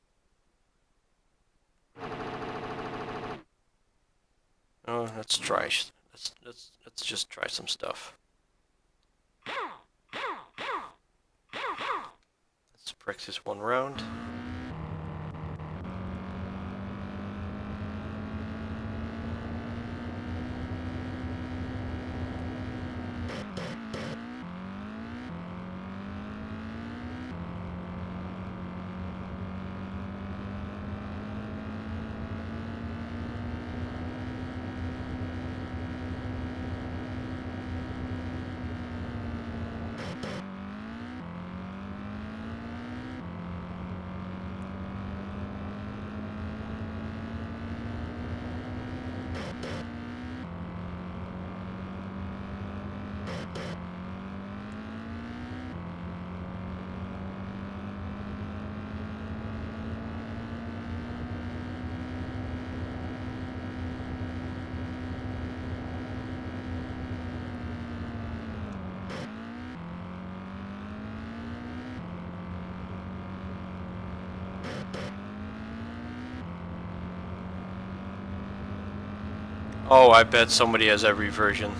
Oh, let's try. Let's just try some stuff. Let's practice one round. Oh, I bet somebody has every version.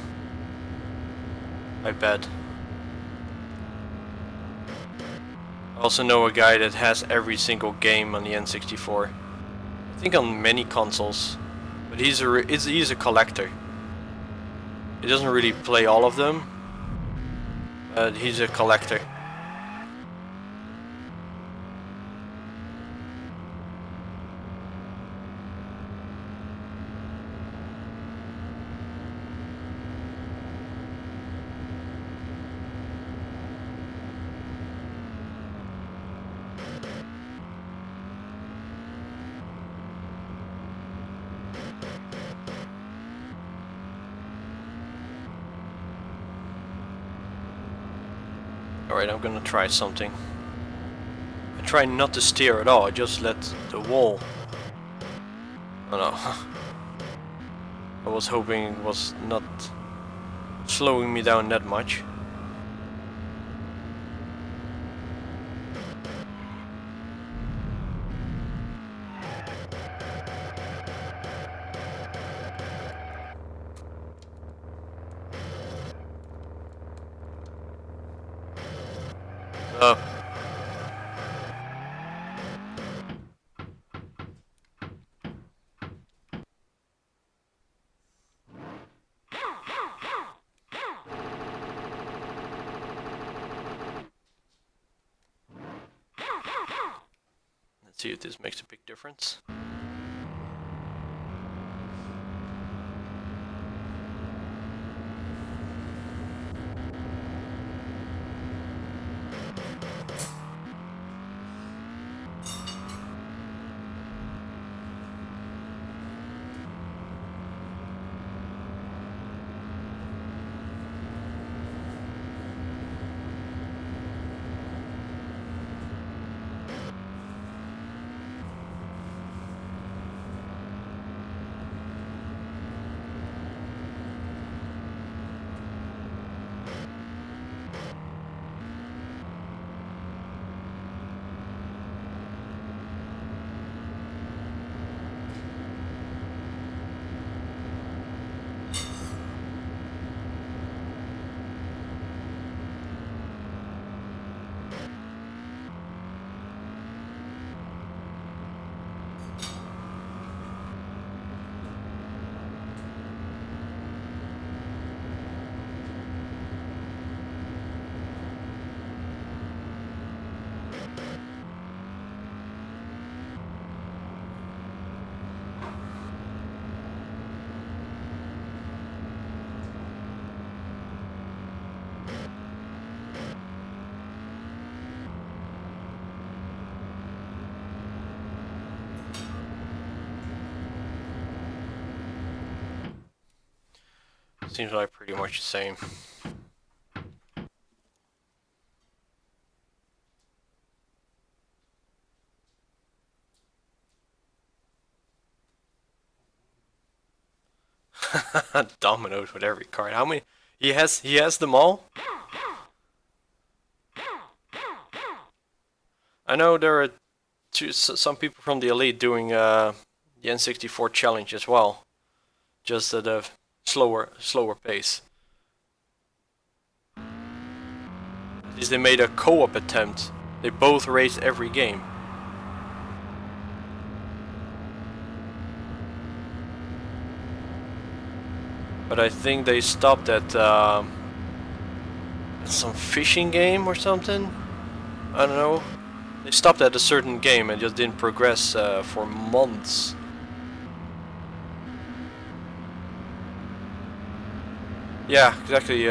I bet. I also know a guy that has every single game on the N64. I think on many consoles. But he's a collector. He doesn't really play all of them. But he's a collector. Alright, I'm gonna try something. I try not to steer at all, I just let the wall... Oh no. I was hoping it was not slowing me down that much. Uh, let's see if this makes a big difference. Seems like pretty much the same. Dominoes with every card. How many? He has them all? I know there are some people from the Elite doing the N64 challenge as well. Just at a slower pace. At least they made a co-op attempt. They both raced every game. But I think they stopped at some fishing game or something. I don't know. They stopped at a certain game and just didn't progress for months. Yeah, exactly.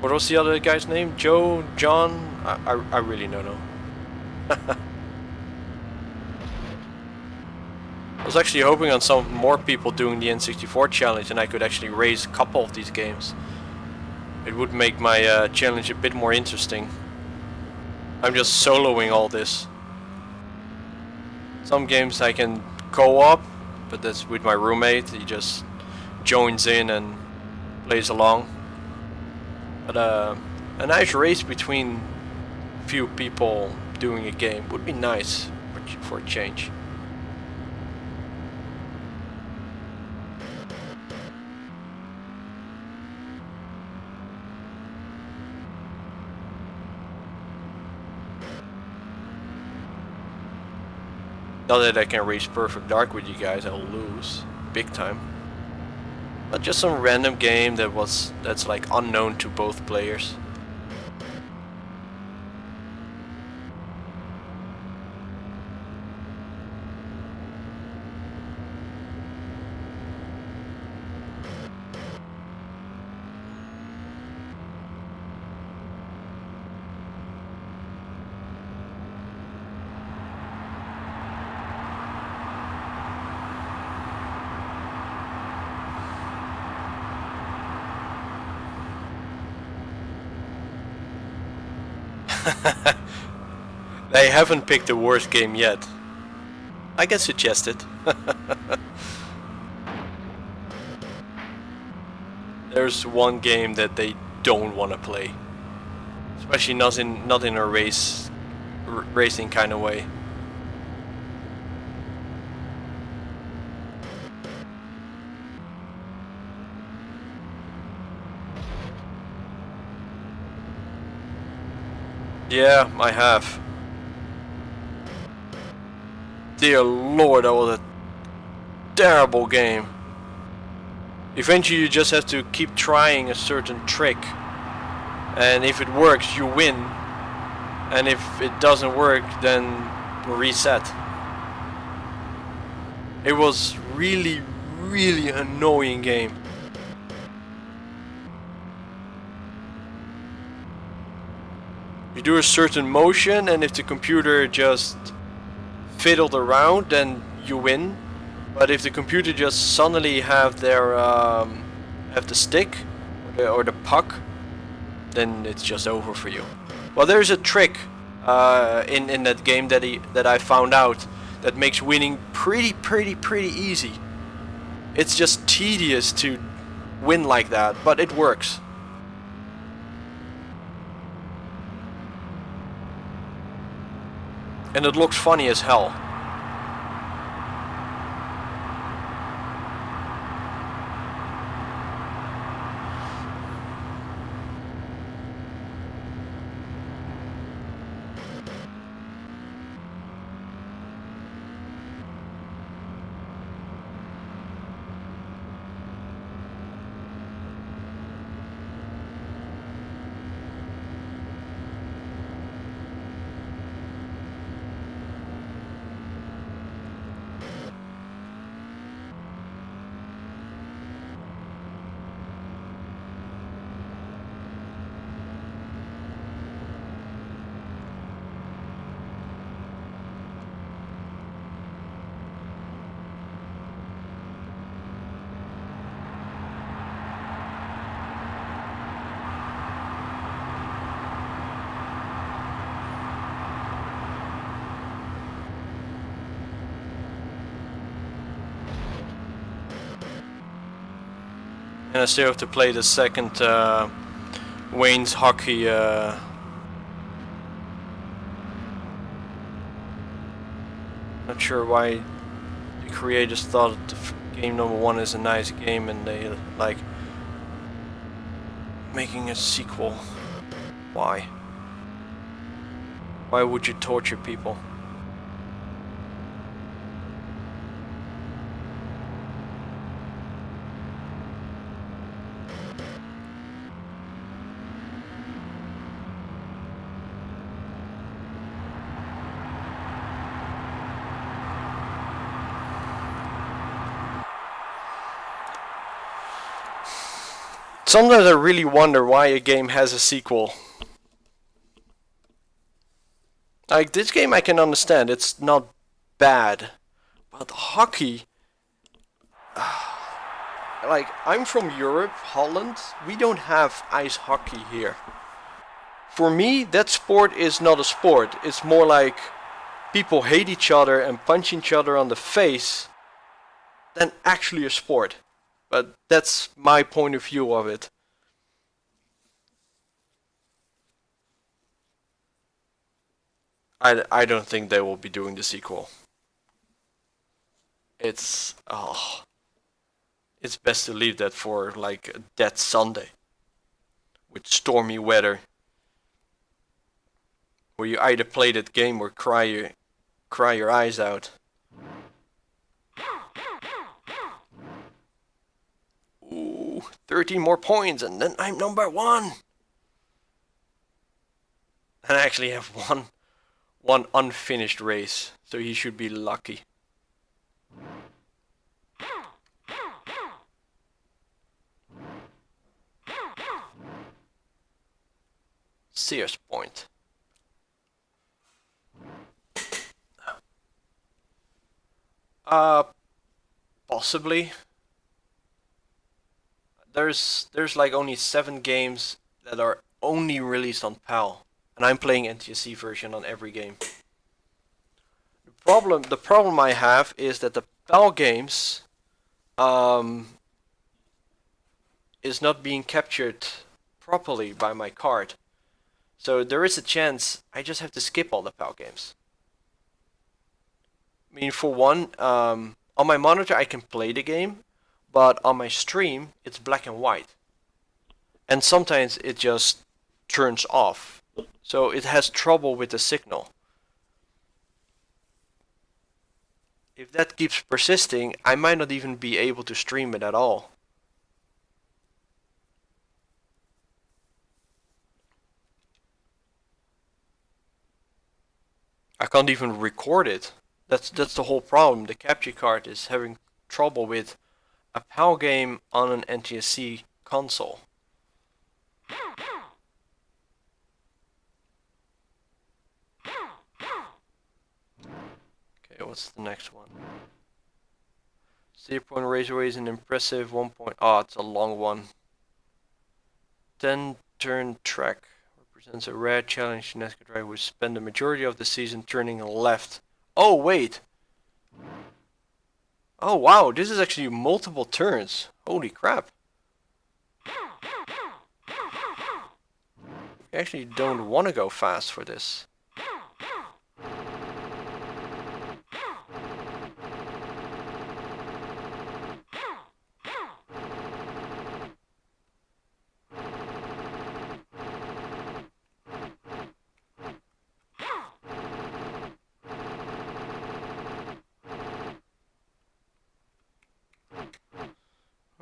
What was the other guy's name? Joe? John? I really don't know. I was actually hoping on some more people doing the N64 challenge and I could actually raise a couple of these games. It would make my challenge a bit more interesting. I'm just soloing all this. Some games I can co-op, but that's with my roommate. He just joins in and plays along. But a nice race between few people doing a game would be nice for a change. Not that I can race Perfect Dark with you guys, I'll lose big time. But just some random game that's like unknown to both players. They haven't picked the worst game yet. I can suggest it. There's one game that they don't want to play, especially not in a racing kind of way. Yeah, I have. Dear Lord, that was a terrible game. Eventually you just have to keep trying a certain trick, and if it works you win, and if it doesn't work then reset. It was really annoying game. You do a certain motion, and if the computer just fiddled around, then you win. But if the computer just suddenly have the stick or the puck, then it's just over for you. Well, there's a trick in that game that I found out that makes winning pretty easy. It's just tedious to win like that, but it works. And it looks funny as hell. And I still have to play the second Wayne's Hockey. Not sure why the creators thought game number 1 is a nice game and they like making a sequel. Why? Why would you torture people? Sometimes I really wonder why a game has a sequel. Like, this game I can understand, it's not bad. But hockey... like, I'm from Europe, Holland. We don't have ice hockey here. For me, that sport is not a sport. It's more like people hate each other and punch each other on the face than actually a sport. But that's my point of view of it. I don't think they will be doing the sequel. It's best to leave that for like a dead Sunday with stormy weather, where you either play that game or cry your eyes out. 13 more points and then I'm number 1. And I actually have one unfinished race, so he should be lucky. Sears point. Possibly. There's like only 7 games that are only released on PAL, and I'm playing NTSC version on every game. The problem I have is that the PAL games is not being captured properly by my card. So there is a chance I just have to skip all the PAL games. I mean, for one, on my monitor I can play the game, but on my stream it's black and white. And sometimes it just turns off. So it has trouble with the signal. If that keeps persisting, I might not even be able to stream it at all. I can't even record it. That's the whole problem. The capture card is having trouble with a PAL game on an NTSC console. Okay, what's the next one? 0 Raceway is an impressive 1 point. Oh, it's a long one. 10-turn track represents a rare challenge NASCAR driver who spend the majority of the season turning left. Oh, wait! Oh, wow, this is actually multiple turns. Holy crap. I actually don't want to go fast for this.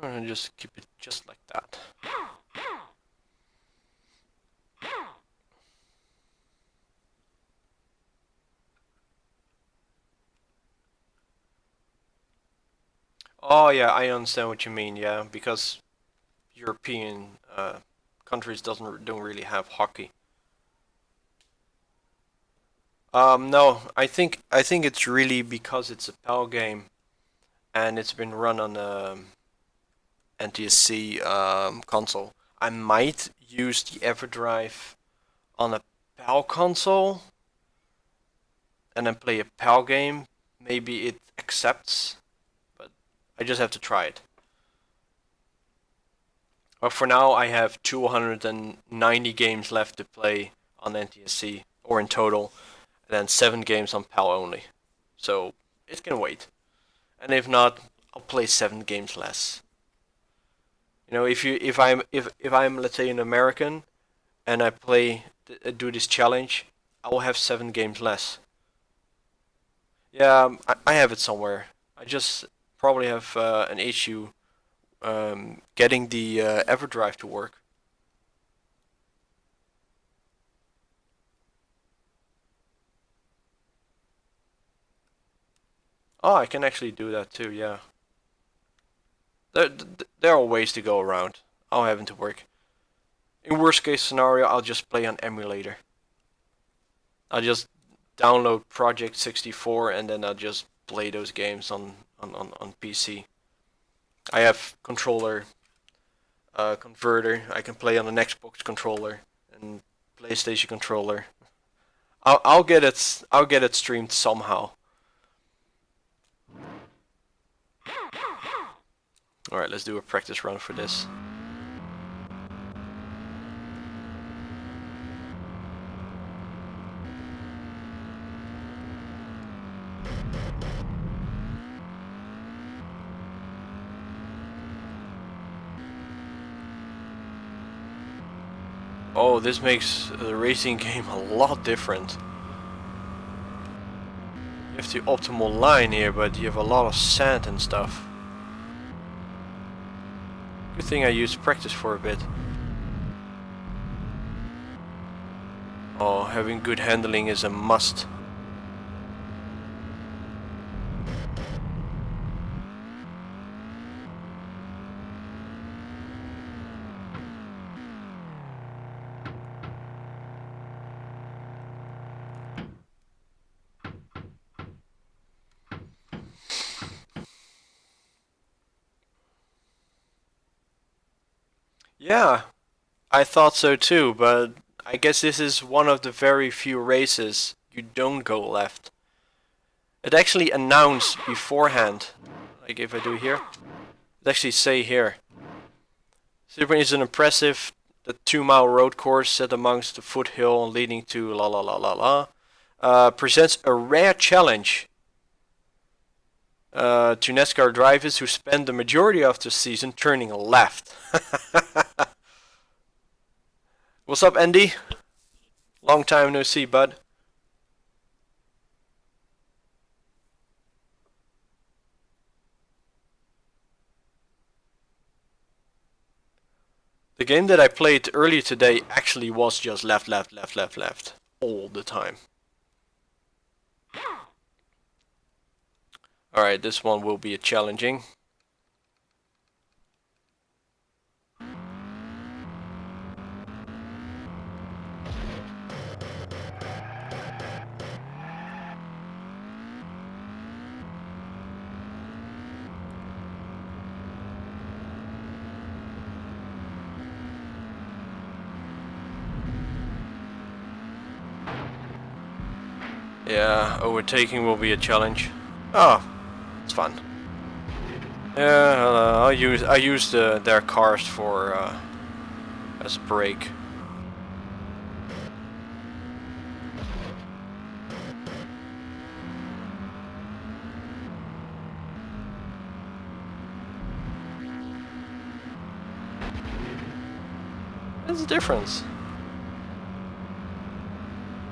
And just keep it just like that. Oh yeah, I understand what you mean. Yeah, because European countries don't really have hockey. No, I think it's really because it's a PAL game, and it's been run on NTSC console. I might use the EverDrive on a PAL console and then play a PAL game. Maybe it accepts, but I just have to try it. But for now I have 290 games left to play on NTSC, or in total, and then 7 games on PAL only. So it can wait. And if not, I'll play 7 games less. You know, if I'm let's say an American and I do this challenge, I will have 7 games less. Yeah, I have it somewhere. I just probably have an issue getting the EverDrive to work. Oh, I can actually do that too, yeah. There are ways to go around. I'll have it to work. In worst case scenario, I'll just play on emulator. I'll just download Project 64 and then I'll just play those games on PC. I have controller converter. I can play on an Xbox controller and PlayStation controller. I'll get it streamed somehow. Alright, let's do a practice run for this. Oh, this makes the racing game a lot different. You have the optimal line here, but you have a lot of sand and stuff. Good thing I used practice for a bit. Oh, having good handling is a must. Yeah, I thought so too, but I guess this is one of the very few races you don't go left. It actually announced beforehand, like if I do here, it actually say here. Sebring is an impressive 2-mile road course set amongst the foothill leading to la la la la la. Presents a rare challenge to NASCAR drivers who spend the majority of the season turning left. What's up, Andy? Long time no see, bud. The game that I played earlier today actually was just left, left, left, left, left. All the time. Alright, this one will be challenging. Yeah, overtaking will be a challenge. Oh, it's fun. Yeah, I use their cars for as a brake. There's a difference.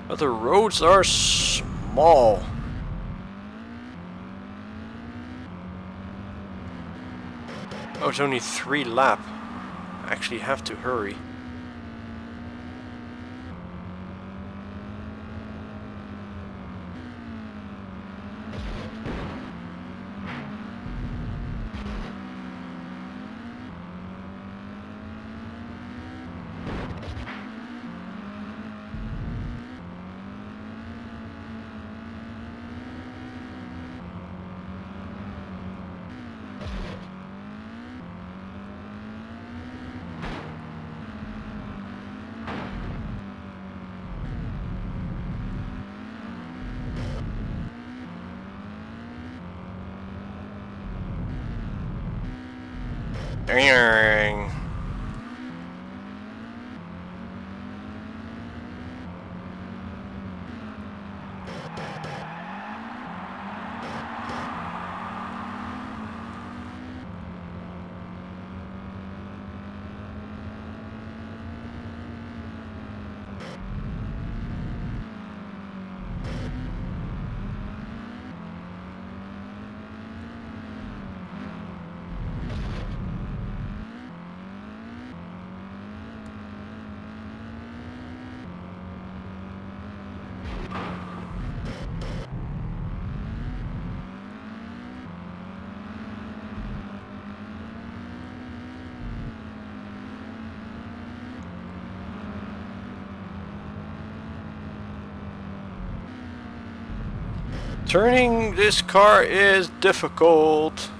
But the roads are small. Oh, it's only 3 lap. I actually have to hurry. Dang. Turning this car is difficult.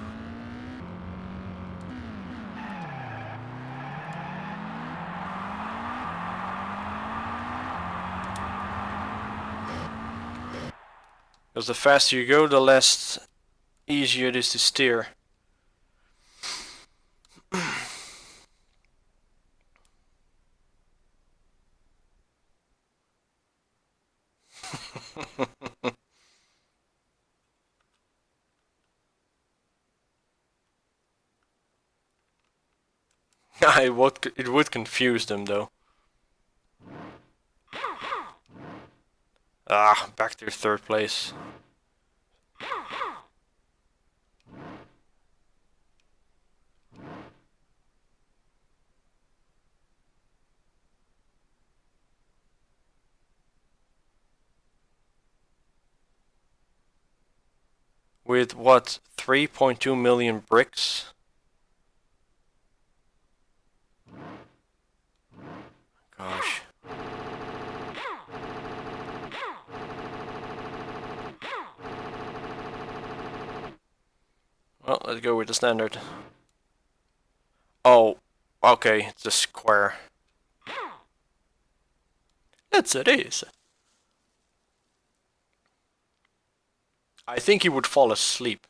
Because the faster you go, the less easier it is to steer. It would confuse them though. Ah, back to 3rd place. with what, 3.2 million bricks? Gosh. Well, let's go with the standard. Oh, okay, it's a square. Yes, it is. I think he would fall asleep.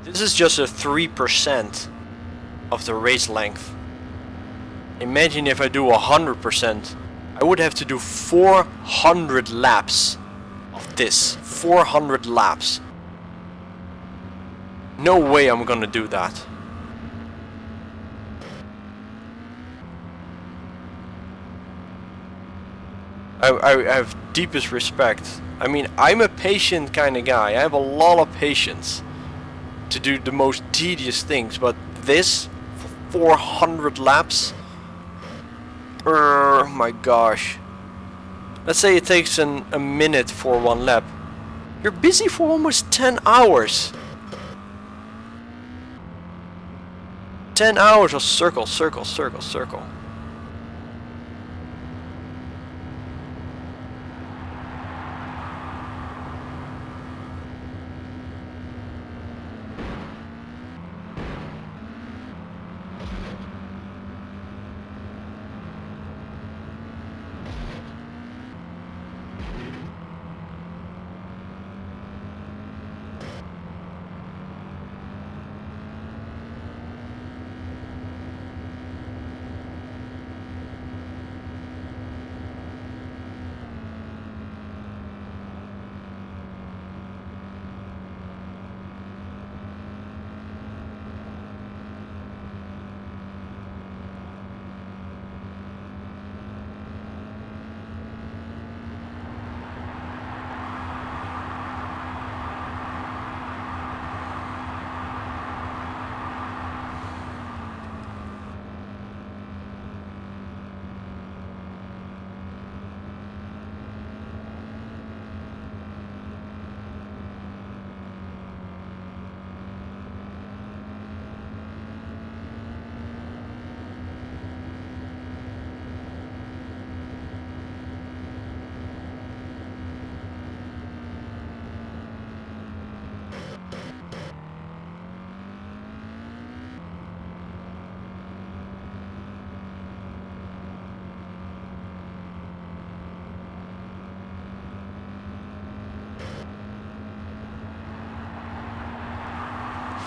This is just a 3% of the race length. Imagine if I do 100%. I would have to do 400 laps of this. 400 laps. No way I'm gonna do that. I have deepest respect. I mean, I'm a patient kind of guy. I have a lot of patience to do the most tedious things, but this for 400 laps? My gosh. Let's say it takes a minute for one lap. You're busy for almost 10 hours. 10 hours of circle, circle, circle, circle.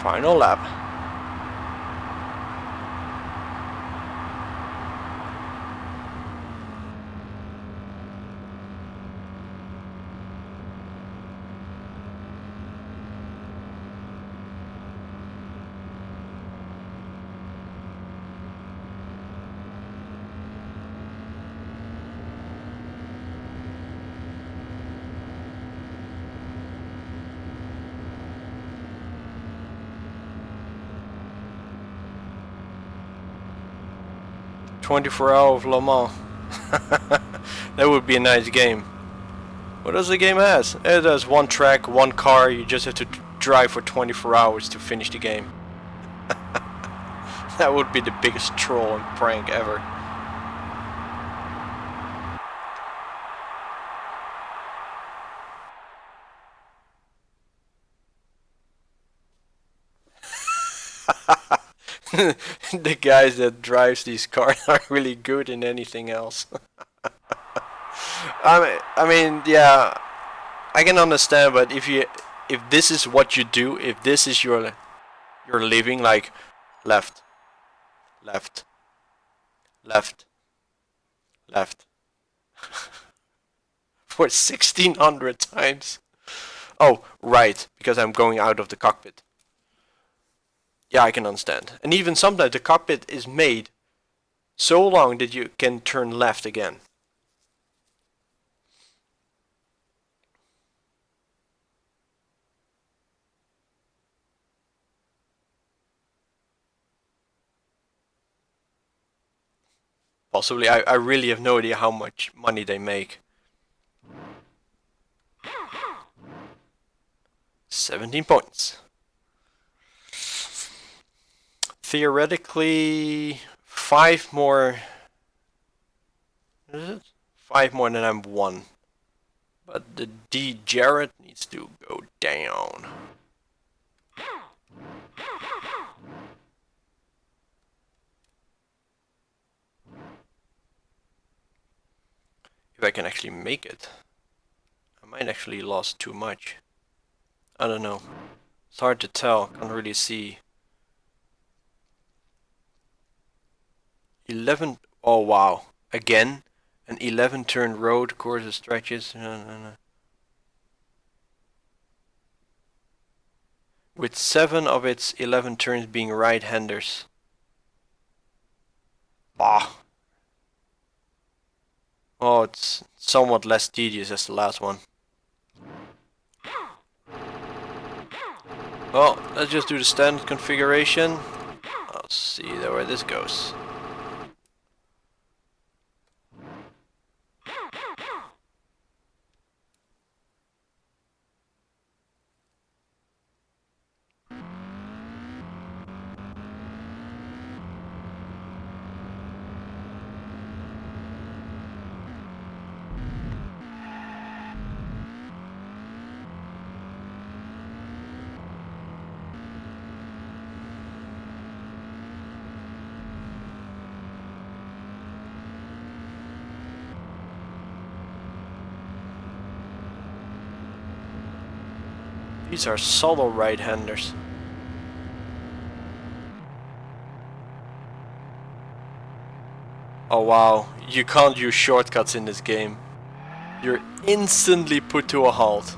Final lap. "24 Hours of Le Mans." That would be a nice game. What does the game has? It has one track, one car. You just have to drive for 24 hours to finish the game. That would be the biggest troll and prank ever. The guys that drives these cars are really good in anything else. I mean, yeah, I can understand, but if this is what you do, if this is your living, like left, left, left, left, for 1600 times. Oh, right, because I'm going out of the cockpit. Yeah, I can understand. And even sometimes the cockpit is made so long that you can turn left again. Possibly. I really have no idea how much money they make. 17 points. Theoretically, 5 more. Is it? 5 more than I'm 1. But the D Jarrett needs to go down. If I can actually make it. I might actually lost too much. I don't know. It's hard to tell. Can't really see. 11. Oh wow! Again, an 11-turn road course that stretches. With 7 of its 11 turns being right-handers. Bah. Oh, it's somewhat less tedious as the last one. Well, let's just do the standard configuration. I'll see where this goes. These are solo right-handers. Oh wow, you can't use shortcuts in this game. You're instantly put to a halt.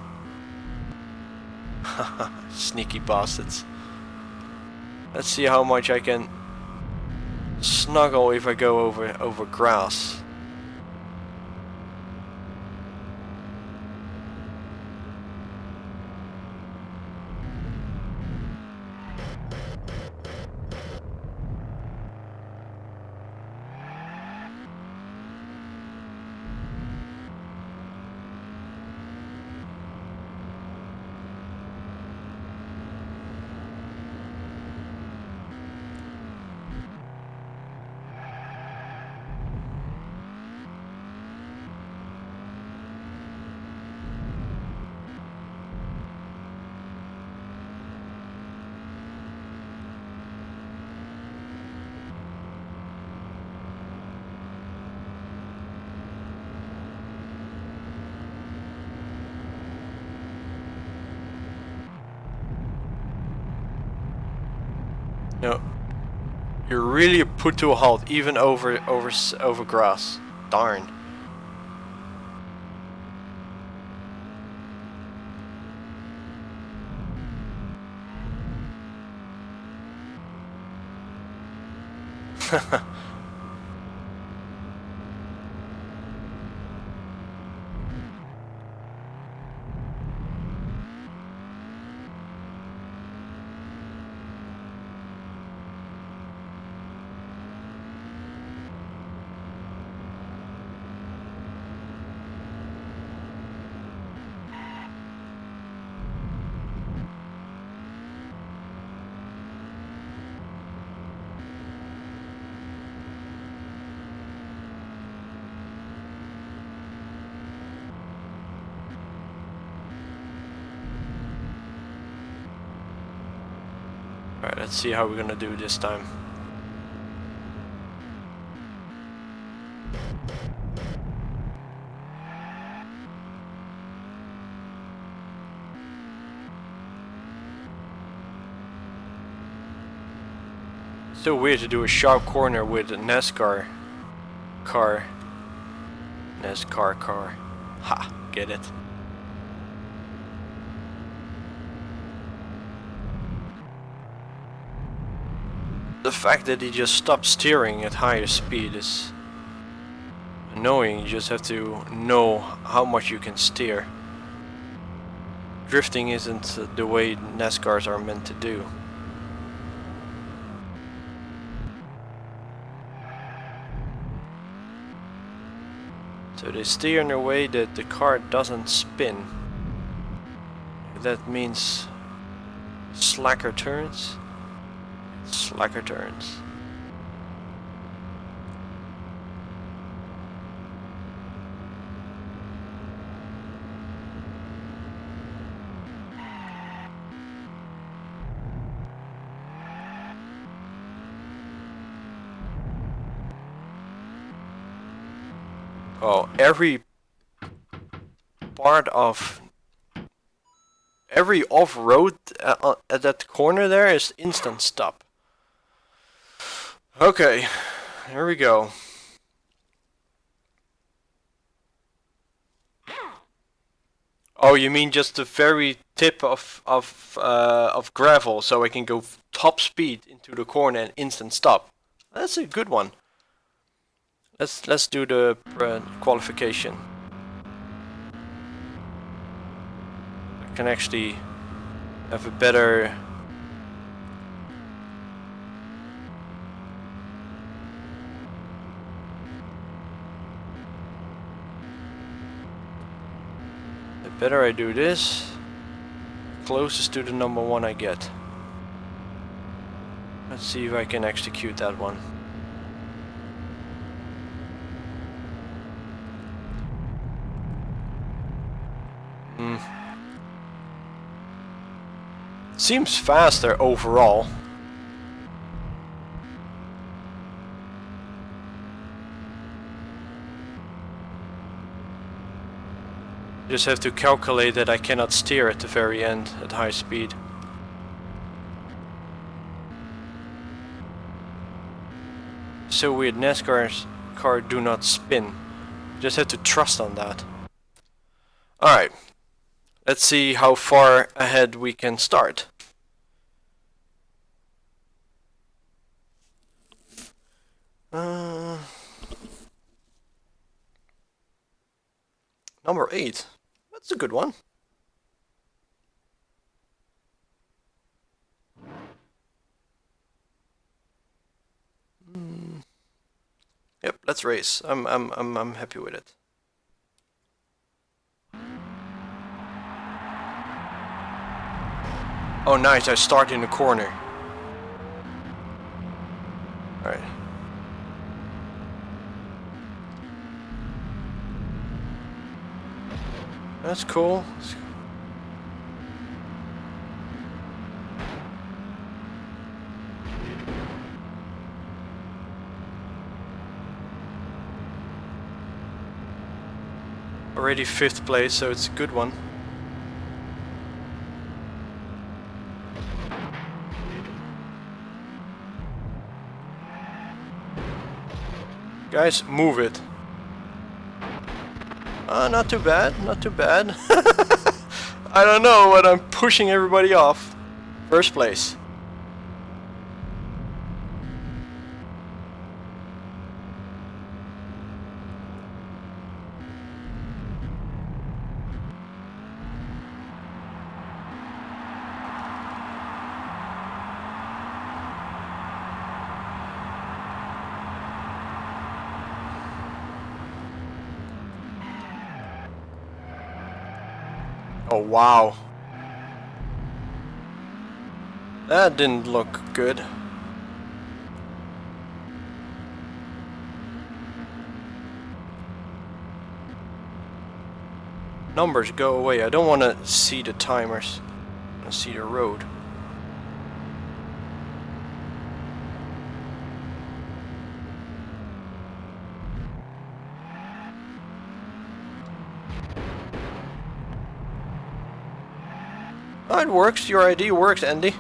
Sneaky bastards. Let's see how much I can snuggle if I go over grass. No, you're really put to a halt, even over grass. Darn. Alright, let's see how we're gonna do this time. So weird to do a sharp corner with a NASCAR car. NASCAR car. Ha, get it. The fact that he just stopped steering at higher speed is annoying. You just have to know how much you can steer. Drifting isn't the way NASCARs are meant to do. So they steer in a way that the car doesn't spin. That means slacker turns. Slacker turns. Oh, every off-road at that corner there is instant stop. Okay, here we go. Oh, you mean just the very tip of gravel, so I can go top speed into the corner and instant stop. That's a good one. Let's do the qualification. I can actually have a better. The better I do this, closest to the number 1 I get. Let's see if I can execute that one. Seems faster overall. Just have to calculate that I cannot steer at the very end at high speed. So weird, NASCAR's car do not spin. Just have to trust on that. Alright. Let's see how far ahead we can start. Number 8. That's a good one. Yep, let's race. I'm happy with it. Oh nice, I start in the corner. Alright. That's cool. Already 5th place, so it's a good one. Guys, move it. Not too bad, not too bad. I don't know, but I'm pushing everybody off. 1st place. Oh wow. That didn't look good. Numbers, go away. I don't want to see the timers. I want to see the road. Oh, it works. Your ID works, Andy.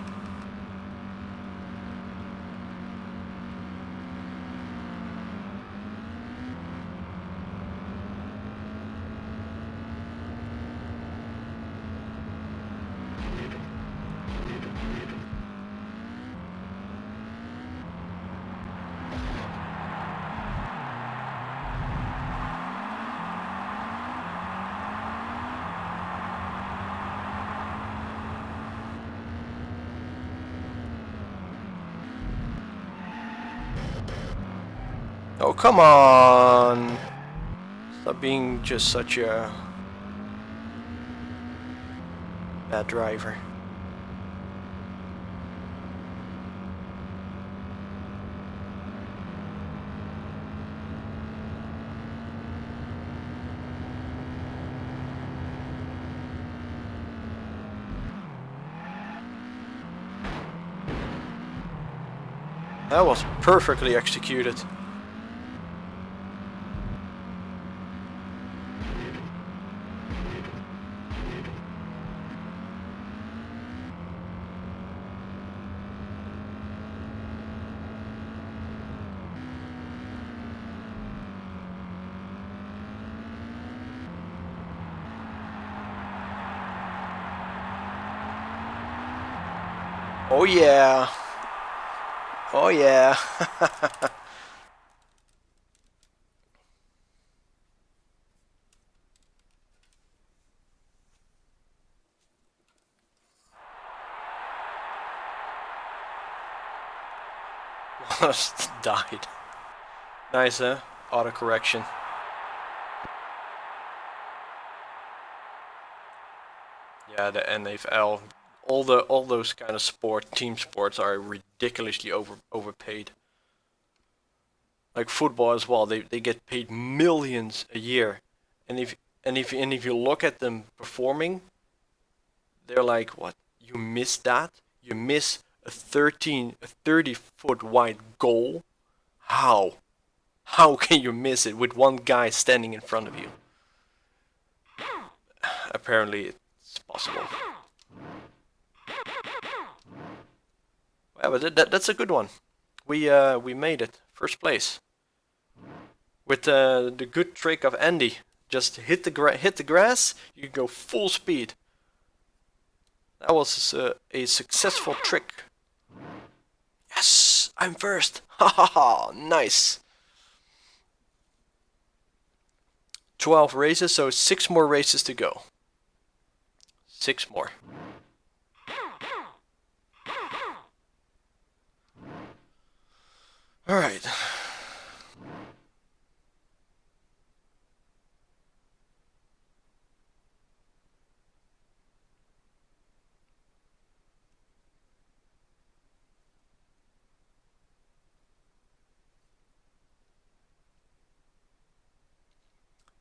Oh, come on. Stop being just such a bad driver. That was perfectly executed. Oh yeah. Oh yeah. Almost died. Nice, huh? Auto correction. Yeah, the NFL. All those kind of team sports are ridiculously overpaid. Like football as well, they get paid millions a year, and if you look at them performing, they're like, what? You miss that? You miss a 30-foot wide goal? How? How can you miss it with one guy standing in front of you? Apparently, it's possible. Yeah, but that's a good one. We made it, first place. With the good trick of Andy, just hit the grass, you go full speed. That was a successful trick. Yes, I'm first. Ha ha ha! Nice. 12 races, so 6 more races to go. 6 more. All right.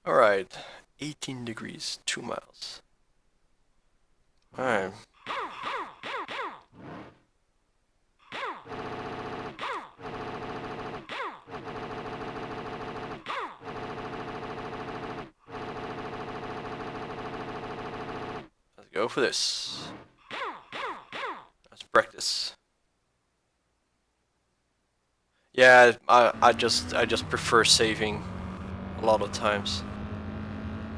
Alright, 18 degrees, 2 miles. Alright. Let's go for this. Let's practice. Yeah, I just prefer saving a lot of times.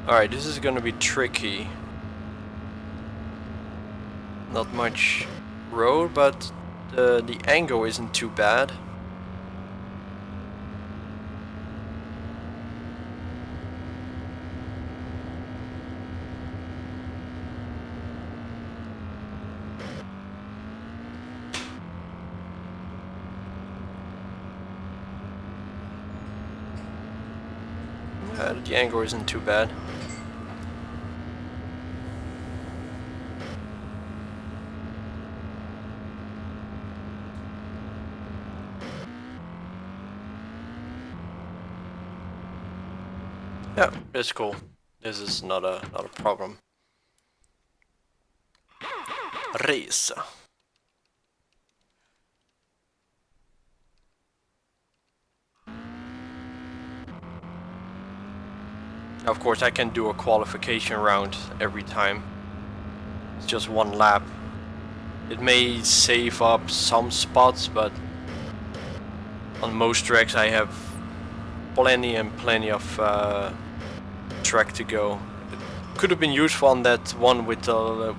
Alright, this is gonna be tricky. Not much road, but the angle isn't too bad. The angle isn't too bad. Yeah, it's cool. This is not a problem. Race. Of course, I can do a qualification round every time. It's just one lap. It may save up some spots, but on most tracks I have plenty of track to go. It could have been useful on that one with the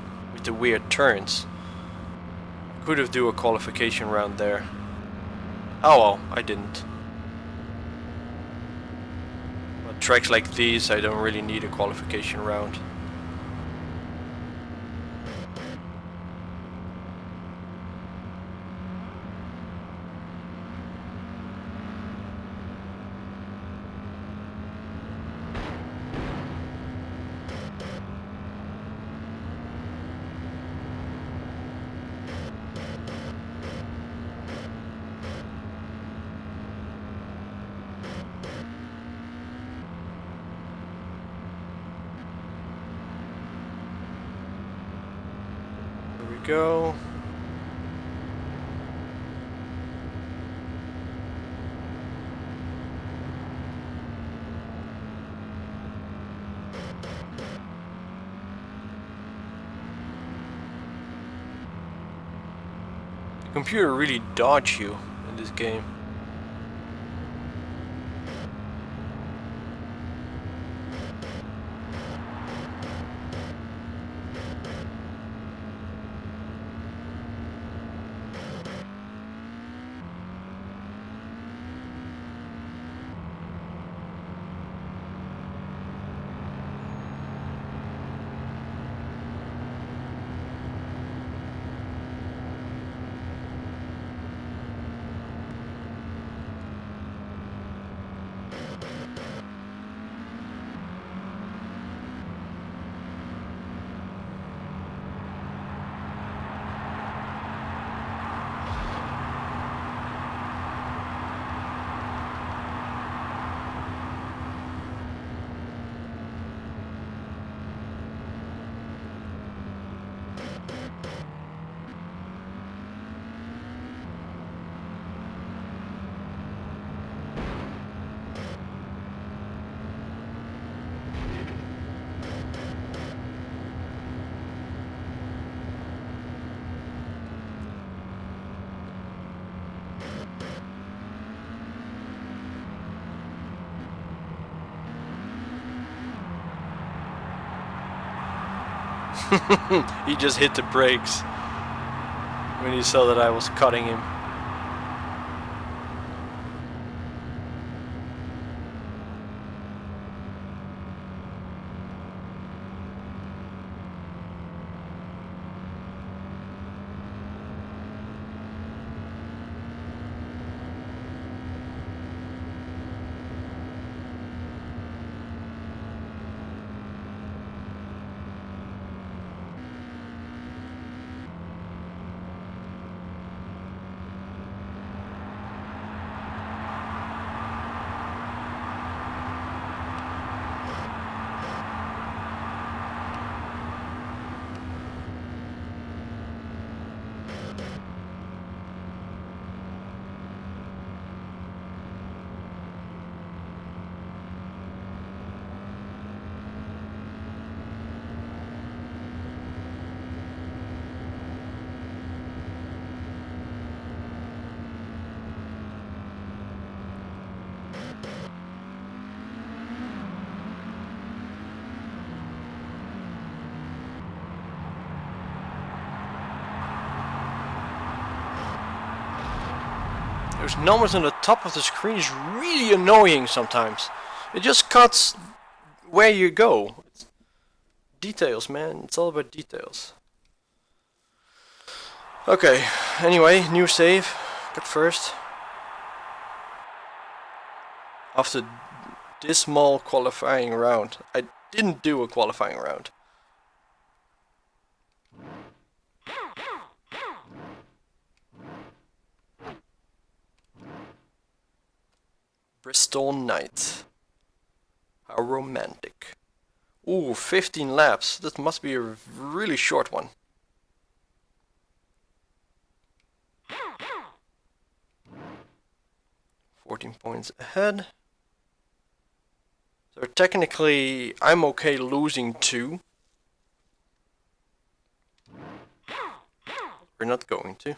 weird turns. Could have do a qualification round there. Oh well, I didn't. But tracks like these, I don't really need a qualification round. go. The computer really dodges you in this game. He just hit the brakes when he saw that I was cutting him. Those numbers on the top of the screen is really annoying sometimes. It just cuts where you go. It's details, man. It's all about details. Okay, anyway, new save. Got first. After dismal qualifying round. I didn't do a qualifying round. Bristol night. How romantic. Ooh, 15 laps. That must be a really short one. $14 points ahead. So technically, I'm okay losing 2. We're not going to.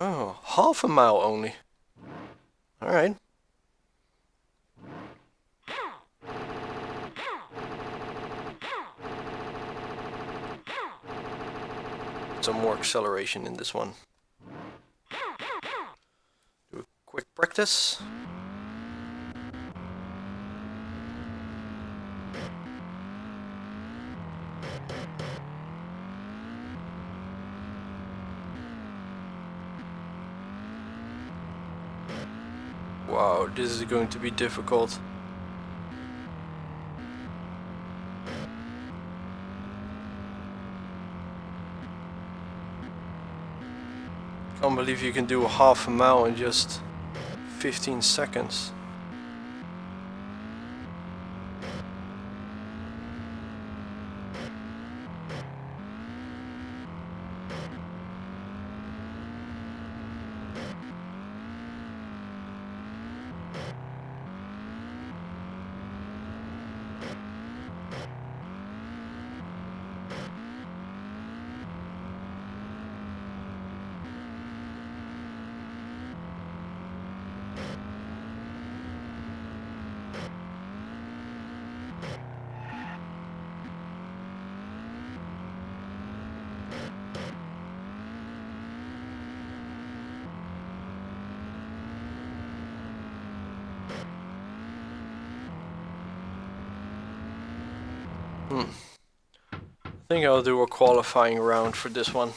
Oh, half a mile only. Alright. Some more acceleration in this one. Do a quick practice. Wow, this is going to be difficult. Can't believe you can do a half a mile in just 15 seconds. I think I'll do a qualifying round for this one.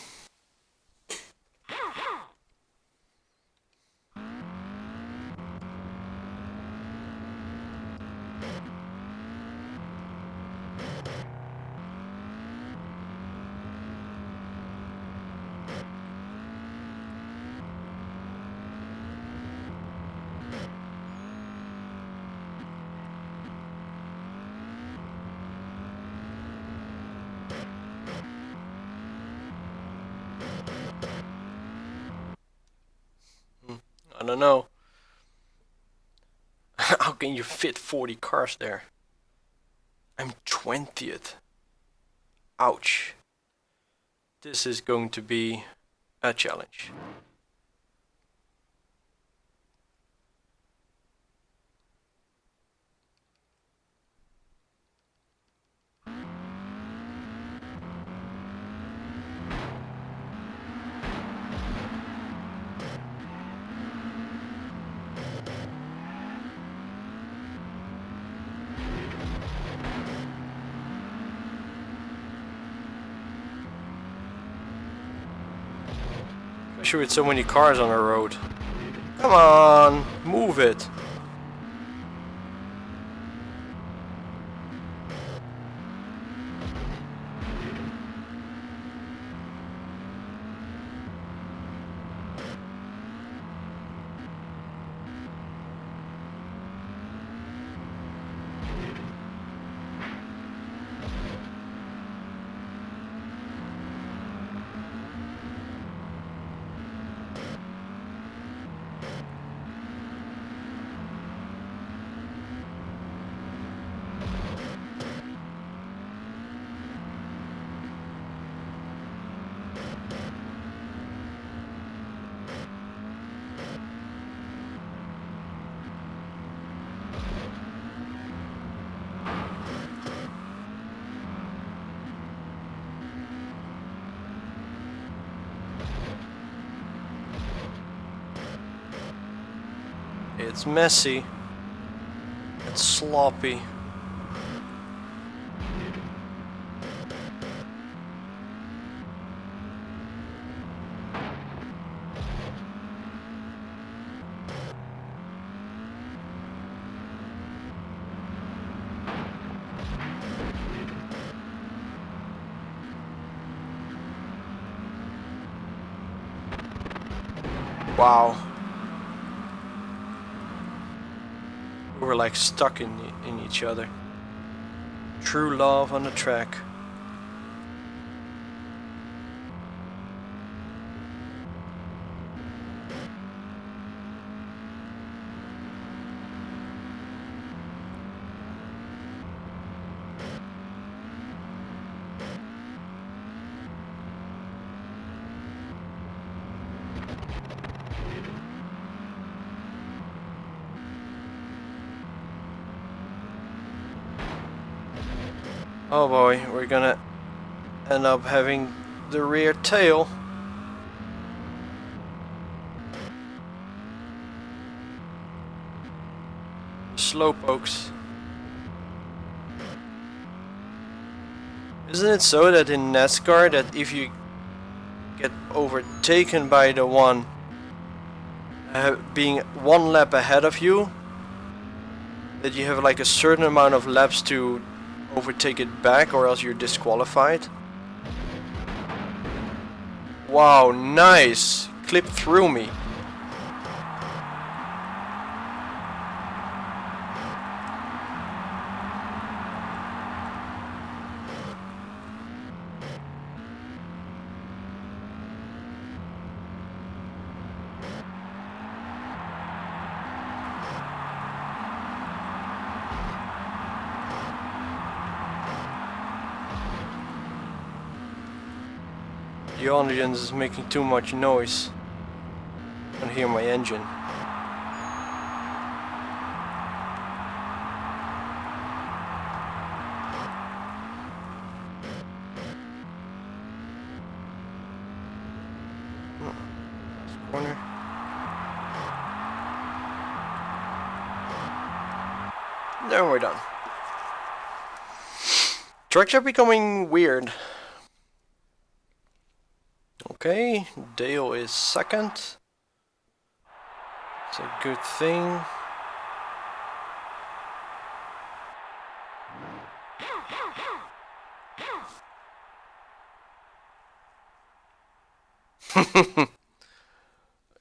I don't know. How can you fit 40 cars there? I'm 20th. Ouch. This is going to be a challenge. Especially with so many cars on the road. Come on, move it. It's messy. It's sloppy. Wow. We were like stuck in each other. True love on the track. Oh boy, we're gonna end up having the rear tail. Slowpokes. Isn't it so that in NASCAR that if you get overtaken by the one being one lap ahead of you, that you have like a certain amount of laps to overtake it back, or else you're disqualified? Wow, nice! clipped through me. The audience is making too much noise. I can hear my engine. Last corner. Then we're done. Tracks are becoming weird. Okay, Dale is second. It's a good thing.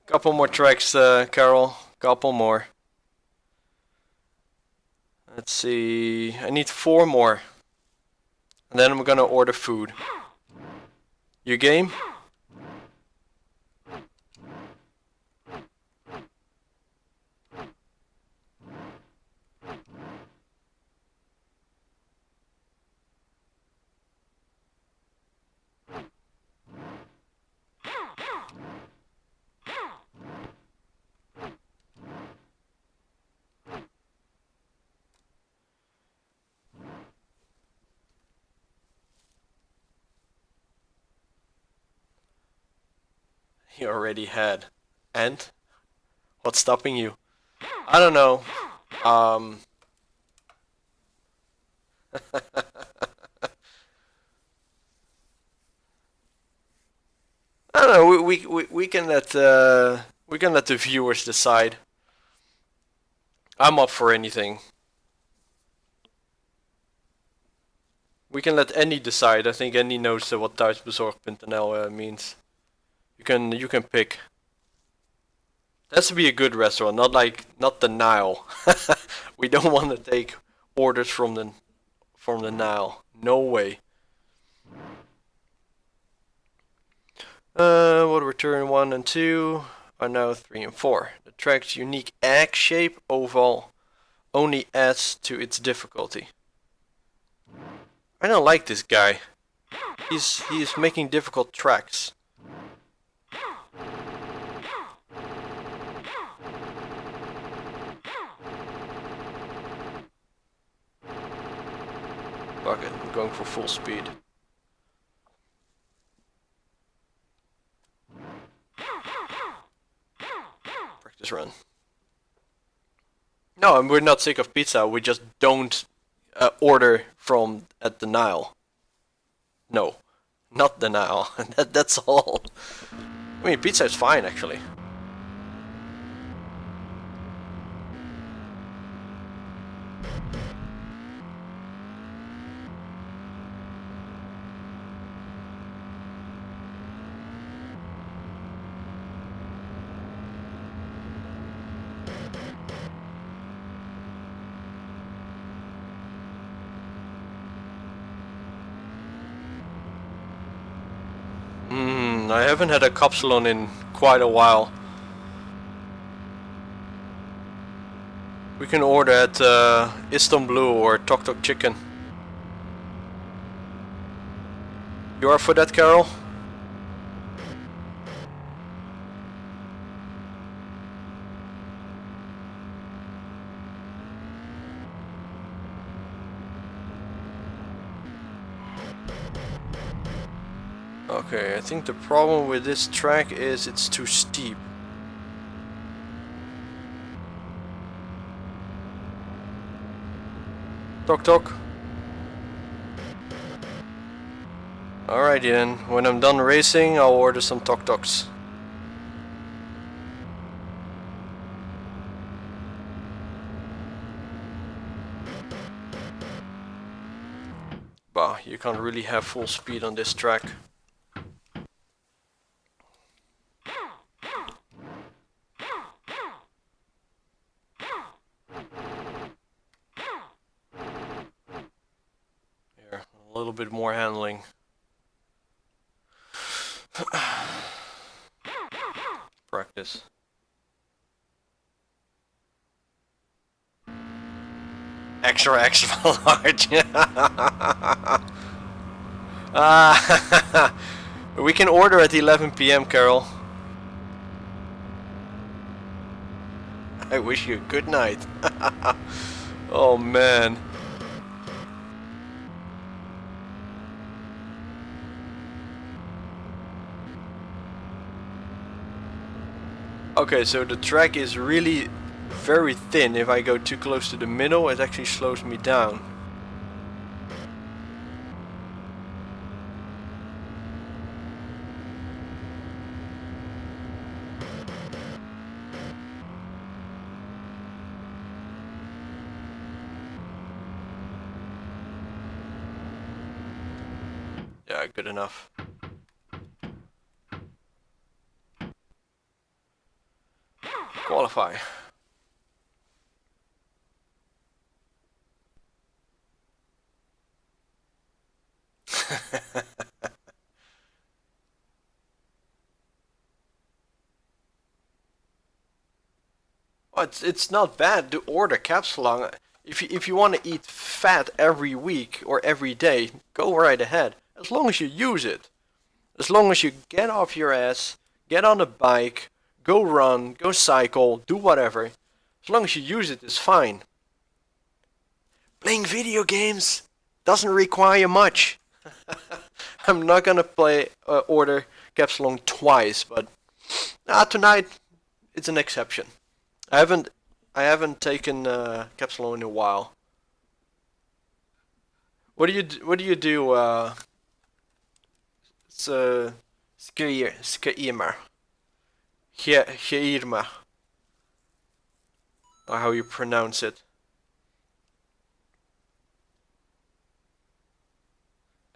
Couple more tracks, Carol. Couple more. Let's see. I need 4 more. And then I'm gonna order food. You game? You already had. And? What's stopping you? I don't know. I don't know. We can let the viewers decide. I'm up for anything. We can let Andy decide. I think Andy knows what thuisbezorgd.nl means. You can pick. That has to be a good restaurant, not the Nile. We don't want to take orders from the Nile. No way. What return 1 and 2 are now 3 and 4. The track's unique egg shape oval only adds to its difficulty. I don't like this guy. He's making difficult tracks. Fuck it, I'm going for full speed. Practice run. No, and we're not sick of pizza, we just don't order from at the Nile. No, not the Nile. That's all. I mean, pizza is fine actually. I haven't had a Kapsalon in quite a while. We can order at Istanbul or Tok Tok Chicken. You are for that, Carol? Okay, I think the problem with this track is it's too steep. Tok Tok. Alrighty then, when I'm done racing, I'll order some Tok Toks. Bah, you can't really have full speed on this track. little bit more handling. Practice. Extra large. We can order at 11 p.m. Carol. I wish you a good night. Oh man. Okay, so the track is really very thin. If I go too close to the middle, it actually slows me down. Yeah, good enough. Qualify. Well, it's not bad to order capsulon. If you want to eat fat every week or every day, go right ahead. As long as you use it. As long as you get off your ass, get on a bike, go run, go cycle, do whatever. As long as you use it, it's fine. Playing video games doesn't require much. I'm not gonna order capsulon twice, but tonight it's an exception. I haven't taken capsulon in a while. What do you do? It's Skirma. Hirma. Or how you pronounce it.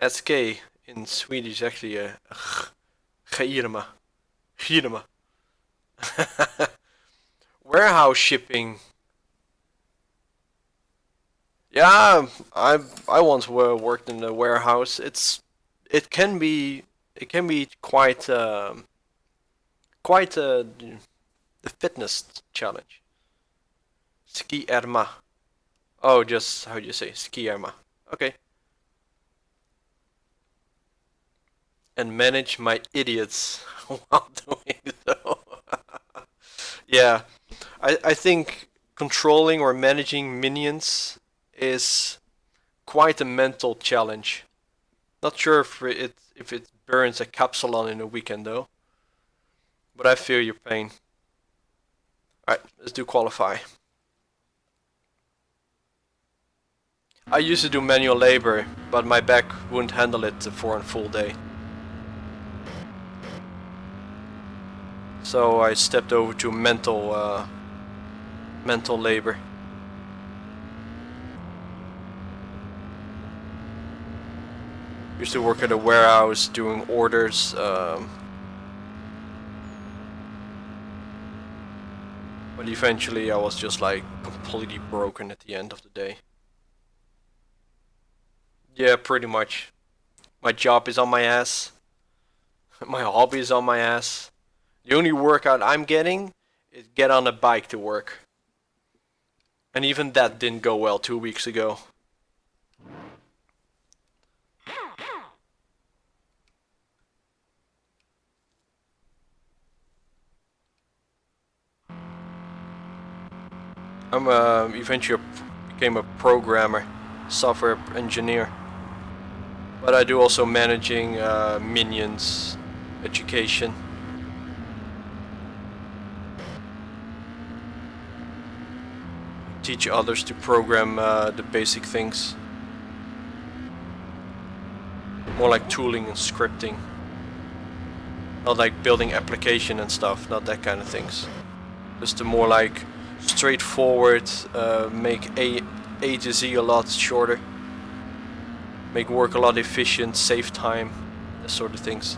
SK in Swedish is actually a Hirma. Hirma. Warehouse shipping. Yeah, I once worked in a warehouse. It can be quite the fitness challenge. Skirma. Oh, just how do you say Skirma? Okay. And manage my idiots while doing so. Yeah, I think controlling or managing minions is quite a mental challenge. Not sure if it burns a capsulon in a weekend though. But I feel your pain. Alright, let's do qualify. I used to do manual labor, but my back wouldn't handle it for a full day. So I stepped over to mental labor. Used to work at a warehouse doing orders. But eventually I was just like completely broken at the end of the day. Yeah, pretty much. My job is on my ass. My hobby is on my ass. The only workout I'm getting is get on a bike to work. And even that didn't go well 2 weeks ago. I'm eventually became a programmer, software engineer. But I do also managing minions, education. Teach others to program the basic things. More like tooling and scripting. Not like building application and stuff, not that kind of things. Just the more like straightforward, make A to Z a lot shorter. Make work a lot efficient, save time, that sort of things.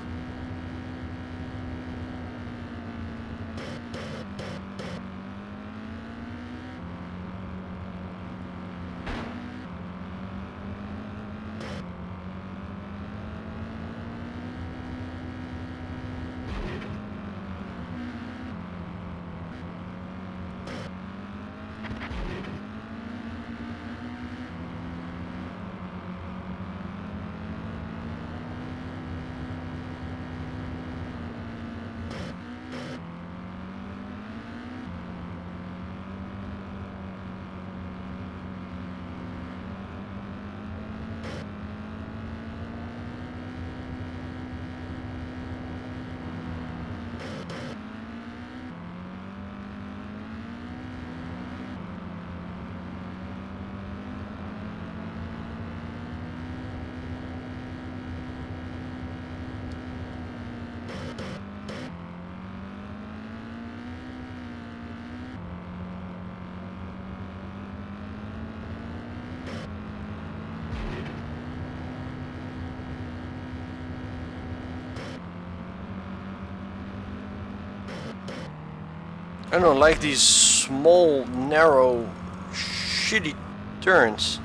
I don't like these small, narrow, shitty turns.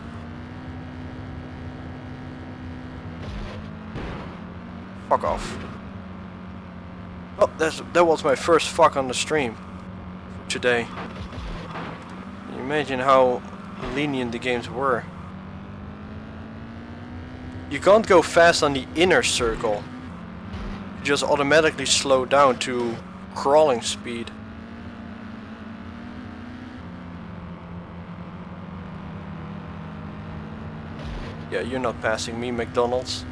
Fuck off. Oh, that was my first fuck on the stream for today. Can you imagine how lenient the games were? You can't go fast on the inner circle. You just automatically slow down to crawling speed. Yeah, you're not passing me, McDonald's.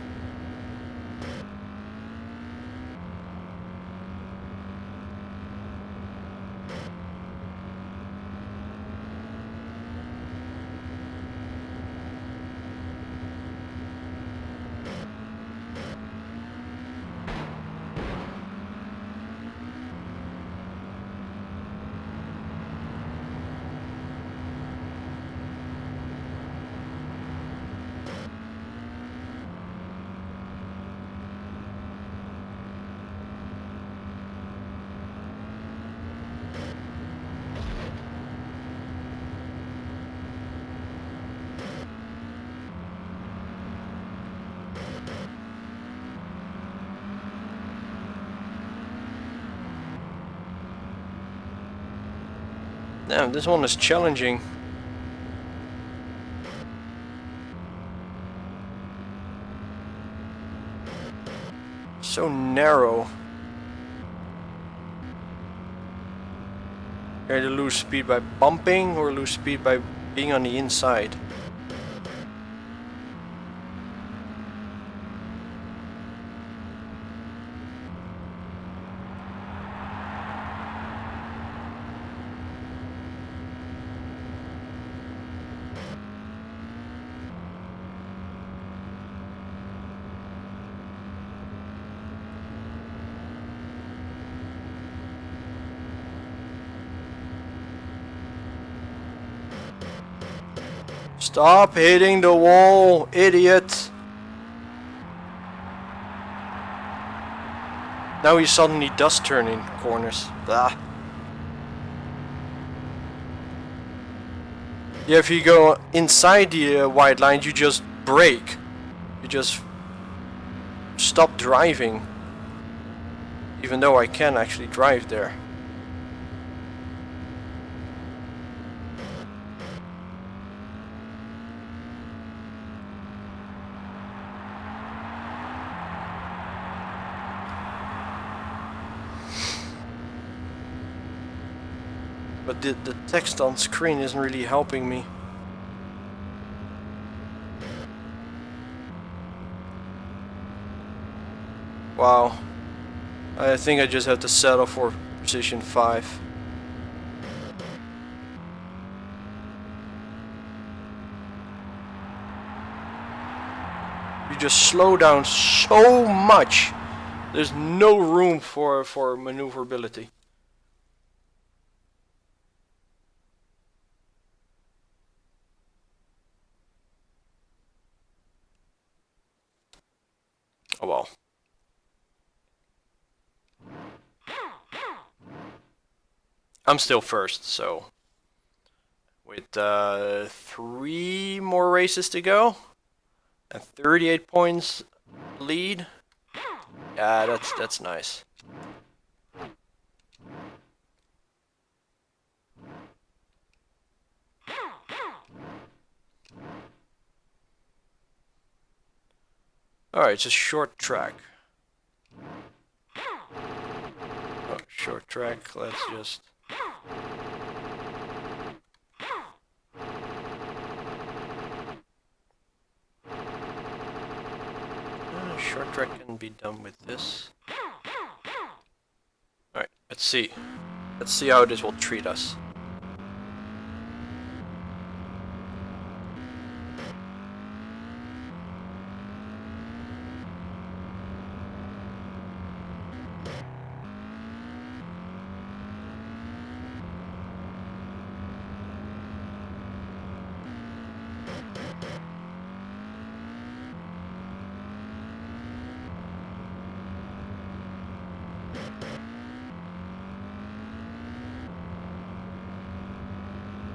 Damn, this one is challenging. So narrow. You either lose speed by bumping or lose speed by being on the inside. Stop hitting the wall, idiot! Now he suddenly does turn in corners. Blah. Yeah, if you go inside the white line, you just brake. You just stop driving. Even though I can actually drive there. But the text on screen isn't really helping me. Wow. I think I just have to settle for position 5. You just slow down so much. There's no room for maneuverability. Oh well. I'm still first, so with 3 more races to go and 38 points lead. Yeah, that's nice. Alright, it's a short track. Oh, short track, let's just... Short track can be done with this. Alright, let's see. Let's see how this will treat us.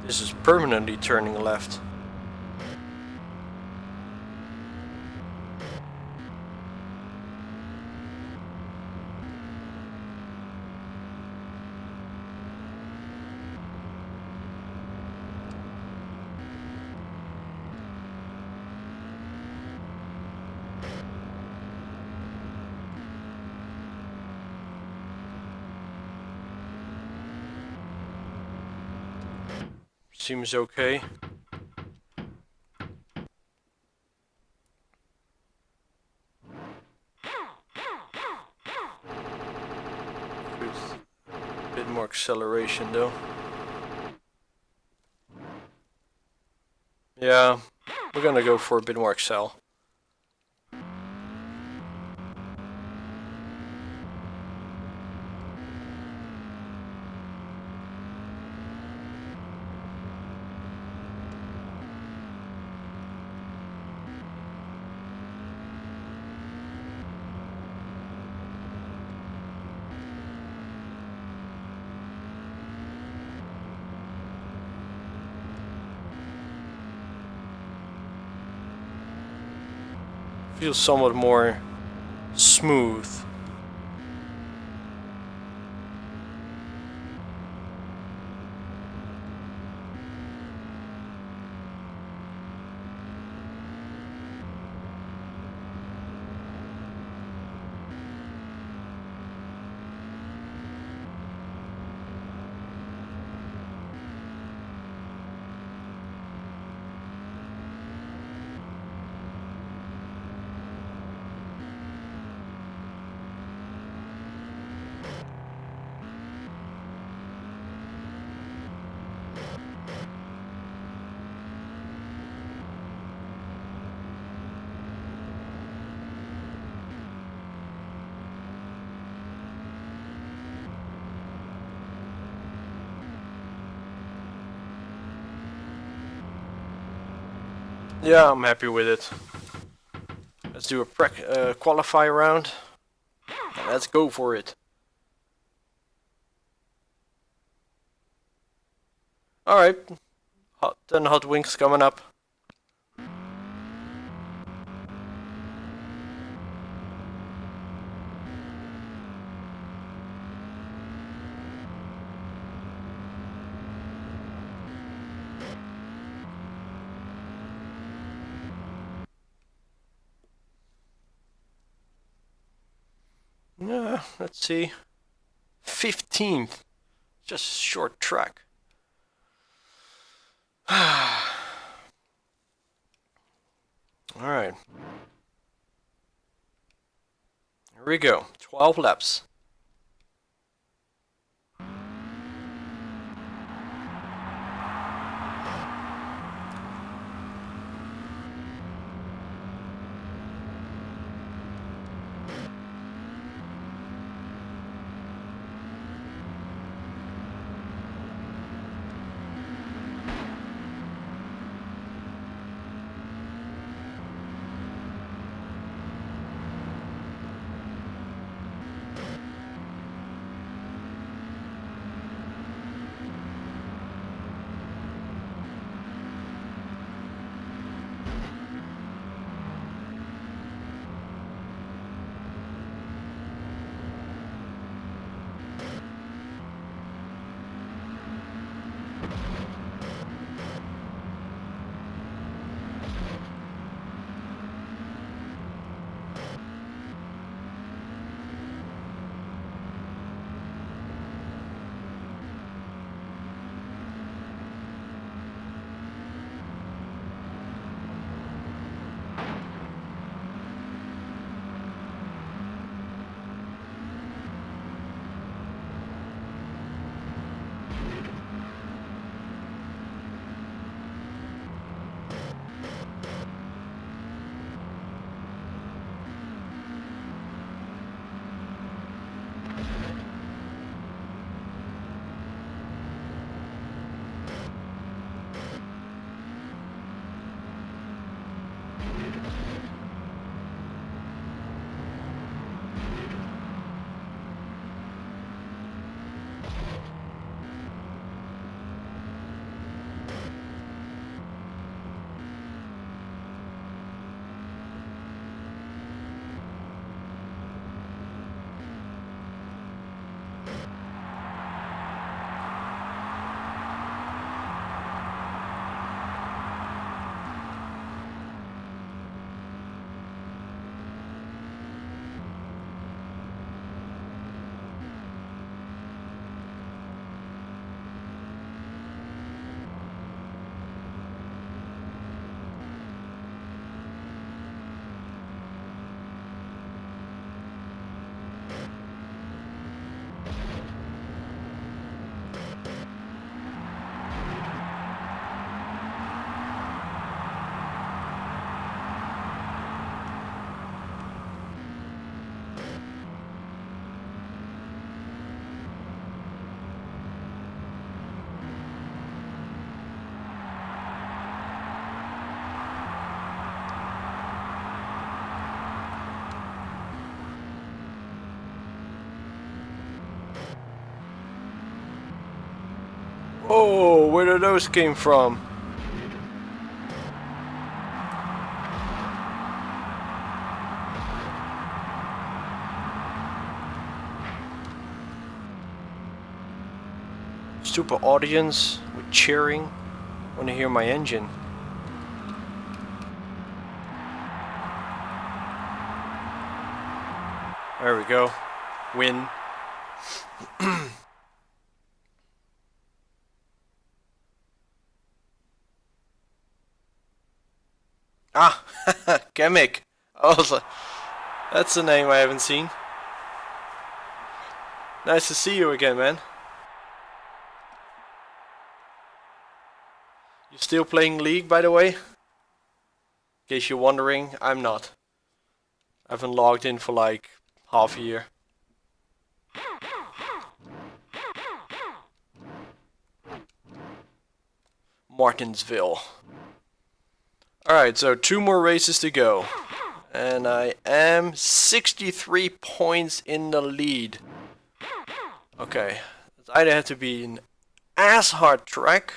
This is permanently turning left. Seems okay. With a bit more acceleration though. Yeah, we're gonna go for a bit more accel. Feels somewhat more smooth. Yeah, I'm happy with it. Let's do a qualify round. And let's go for it. Alright, 10 hot wings coming up. Yeah, let's see. 15th. Just a short track. Alright. Here we go. 12 laps. Whoa, where did those came from? Stupid audience with cheering. Want to hear my engine. There we go. Win. Ah, Gimmick. Also, that's a name I haven't seen. Nice to see you again, man. You still playing League, by the way? In case you're wondering, I'm not. I haven't logged in for like half a year. Martinsville. Alright, so 2 more races to go. And I am 63 points in the lead. Okay, it's either have to be an ass hard track,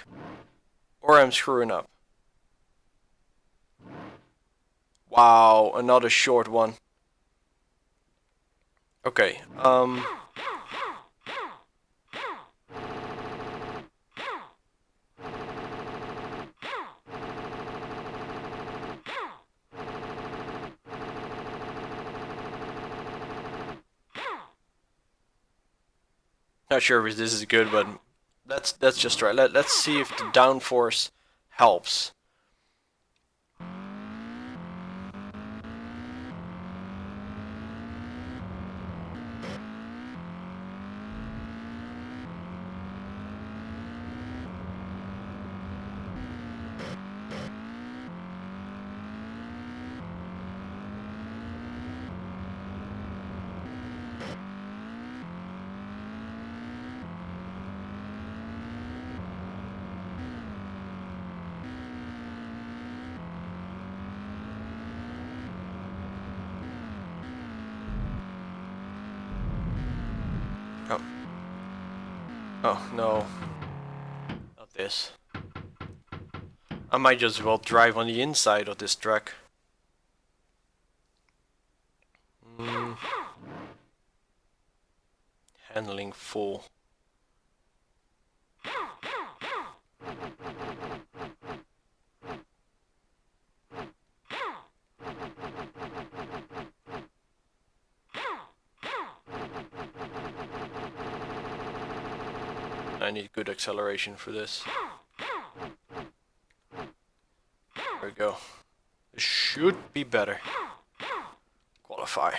or I'm screwing up. Wow, another short one. Okay, not sure if this is good, but let's just try. Let's see if the downforce helps. Oh. Oh, no. Not this. I might just well drive on the inside of this track. Handling full. I need good acceleration for this. There we go. This should be better. Qualify.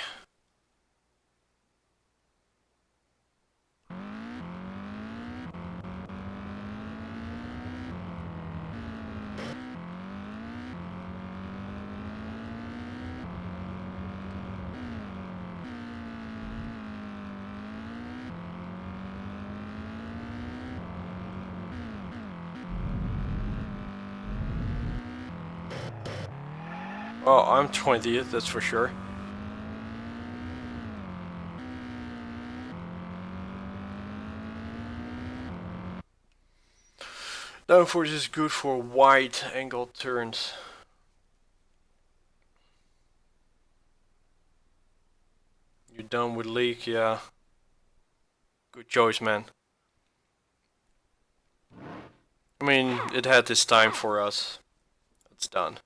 Oh, I'm 20th, that's for sure. Downforce is good for wide angle turns. You're done with leak, yeah. Good choice, man. I mean, it had this time for us. It's done.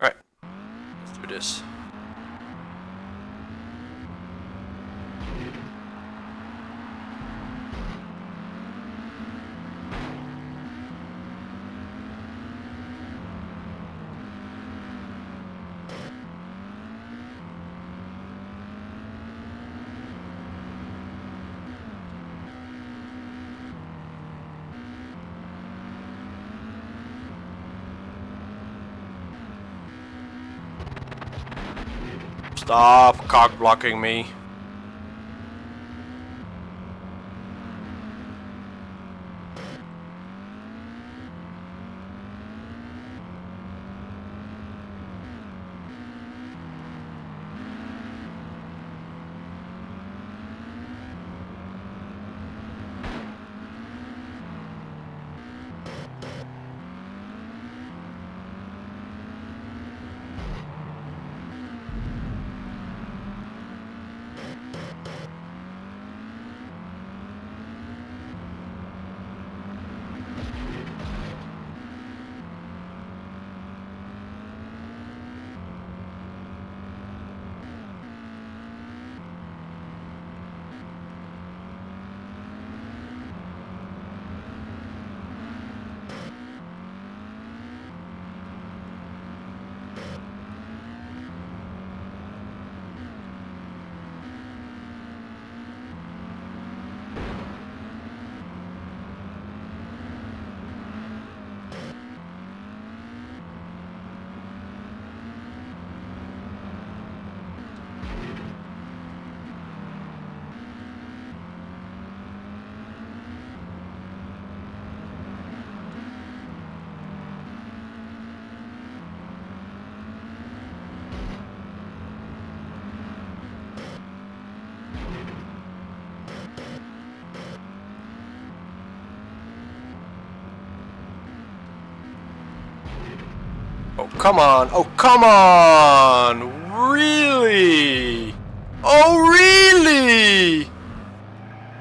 Alright, let's do this. Stop cock blocking me. Oh, come on. Oh, come on. Really? Oh, really?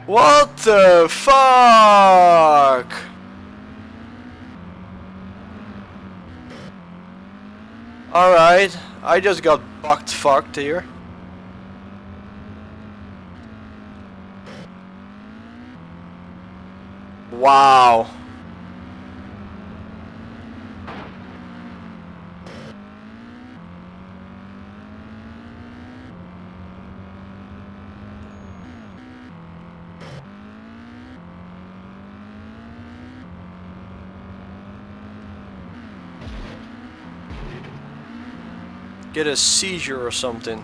What the fuck? Alright, I just got fucked here. Wow. Get a seizure or something.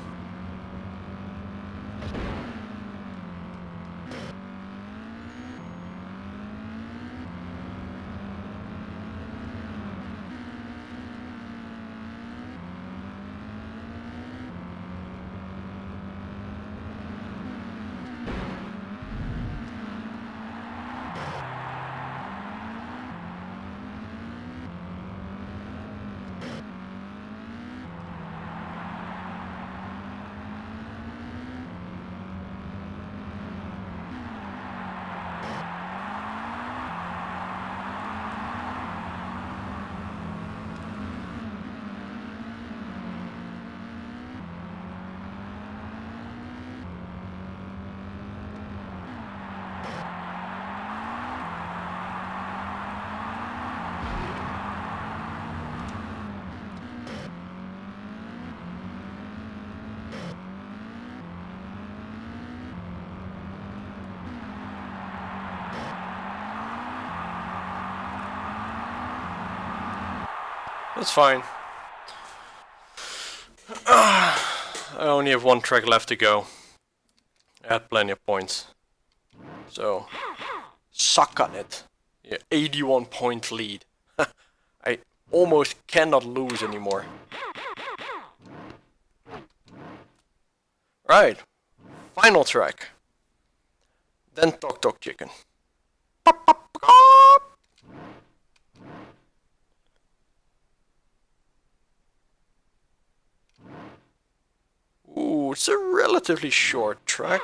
That's fine. I only have one track left to go. I had plenty of points. So, suck on it. Yeah, 81 point lead. I almost cannot lose anymore. Right. Final track. Then Tok Tok Chicken. Pop, pop, pop. Ooh, it's a relatively short track.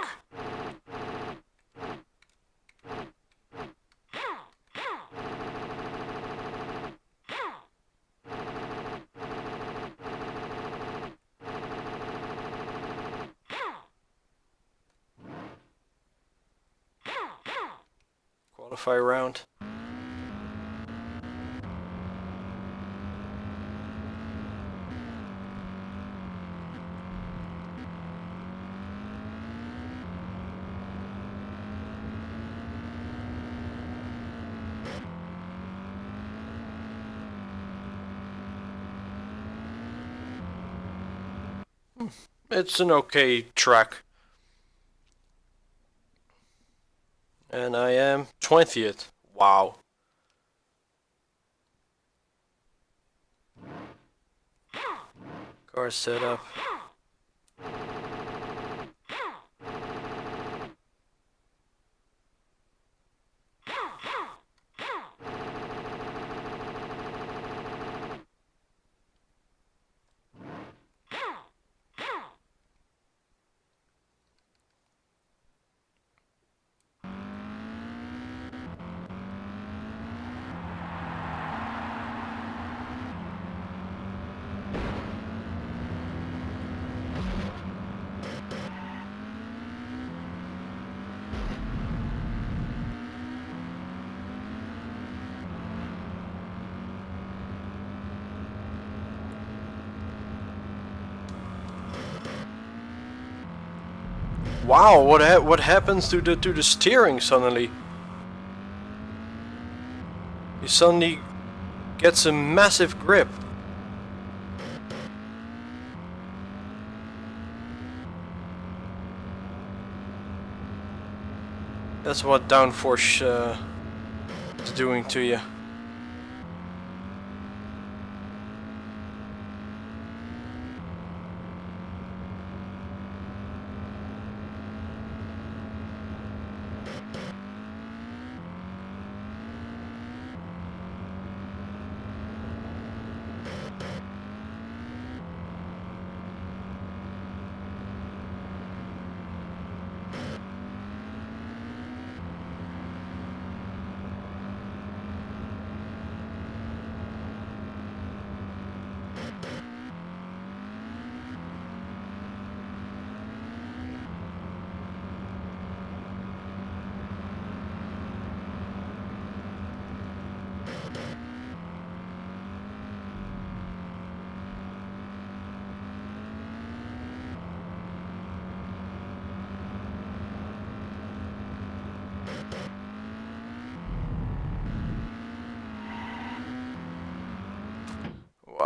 Qualify round. It's an okay track. And I am 20th. Wow. Car setup. Wow, what happens to the steering suddenly? He suddenly gets a massive grip. That's what downforce is doing to you.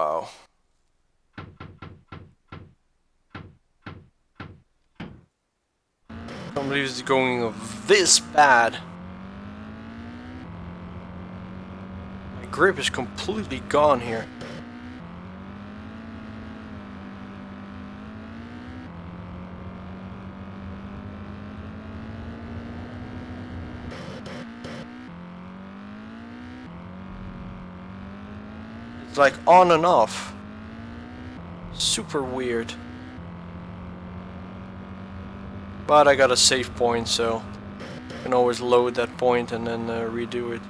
Wow. Can't believe it's going this bad. My grip is completely gone here. It's like on and off. Super weird. But I got a save point, so I can always load that point and then redo it.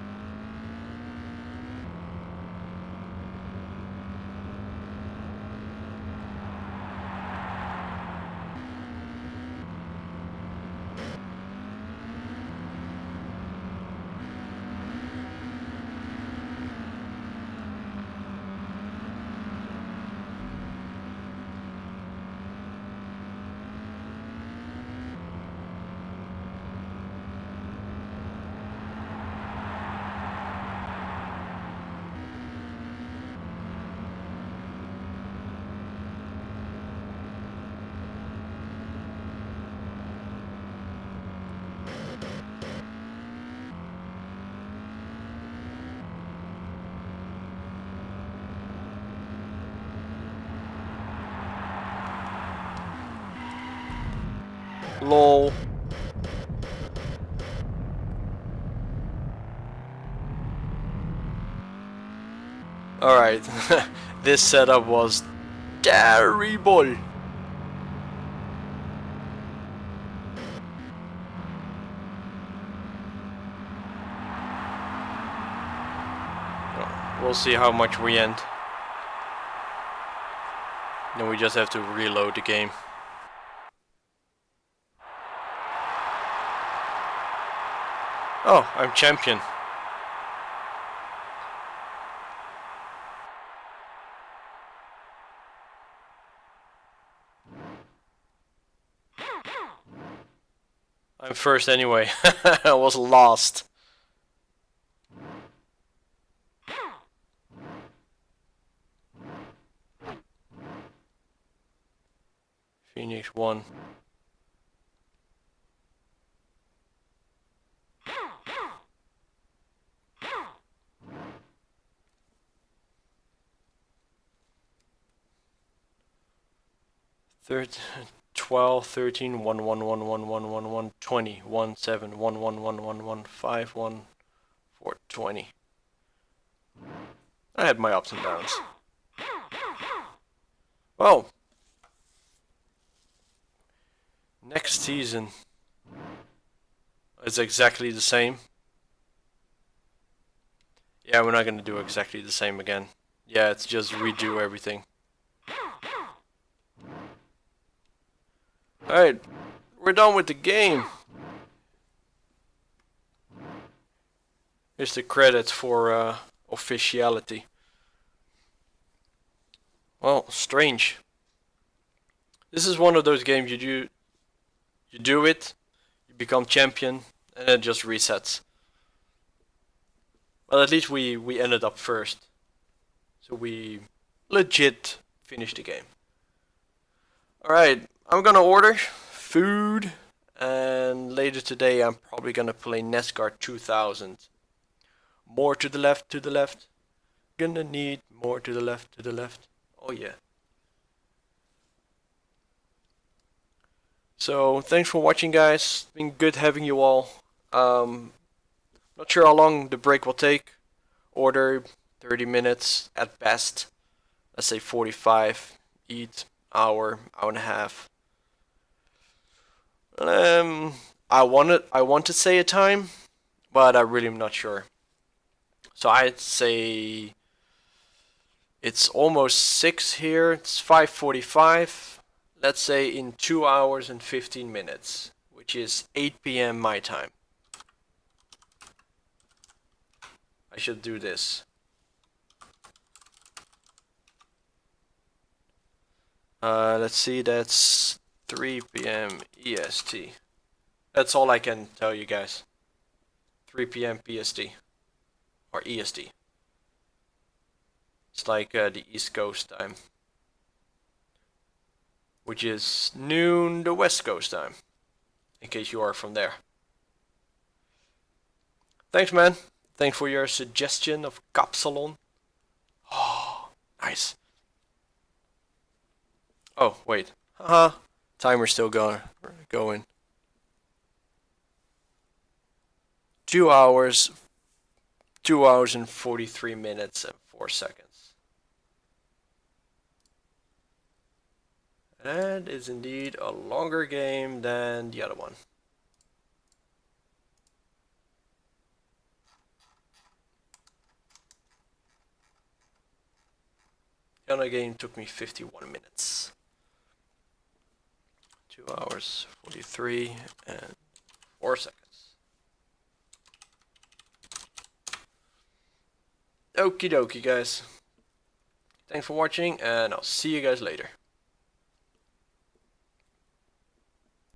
LOL. Alright, this setup was terrible. We'll see how much we end. Then we just have to reload the game. Oh, I'm champion. I'm first anyway. I was lost. Phoenix won. Third, 12, 13, 1, 1, 1, 1, 1, 1, 1, 20, 1, 7, 1, 1, 1, 1, 1, 5, 1, 4, 20. I had my ups and downs. Well, next season is exactly the same. Yeah, we're not gonna do exactly the same again. Yeah, it's just redo everything. Alright, we're done with the game. Here's the credits for officiality. Well, strange. This is one of those games you do it, you become champion, and it just resets. Well, at least we ended up first. So we legit finished the game. Alright, I'm gonna order food, and later today I'm probably gonna play NASCAR 2000. More to the left, to the left. Gonna need more to the left, to the left. Oh yeah. So, thanks for watching, guys. It's been good having you all. Not sure how long the break will take. Order 30 minutes at best. Let's say 45. Eat hour, hour and a half. I want to say a time, but I really am not sure. So I'd say it's almost 6 here. It's 5:45. Let's say in 2 hours and 15 minutes, which is 8 p.m. my time. I should do this. Let's see, that's 3 p.m. EST. That's all I can tell you guys. 3 p.m. PST. Or EST. It's like the East Coast time, which is noon the West Coast time, in case you are from there. Thanks, man. Thanks for your suggestion of Capsalon. Oh, nice. Oh, wait. Haha. Timer's still going. 2 hours, 2 hours and 43 minutes and 4 seconds. That is indeed a longer game than the other one. The other game took me 51 minutes. 2 hours, 43 and 4 seconds. Okie dokie, guys. Thanks for watching, and I'll see you guys later.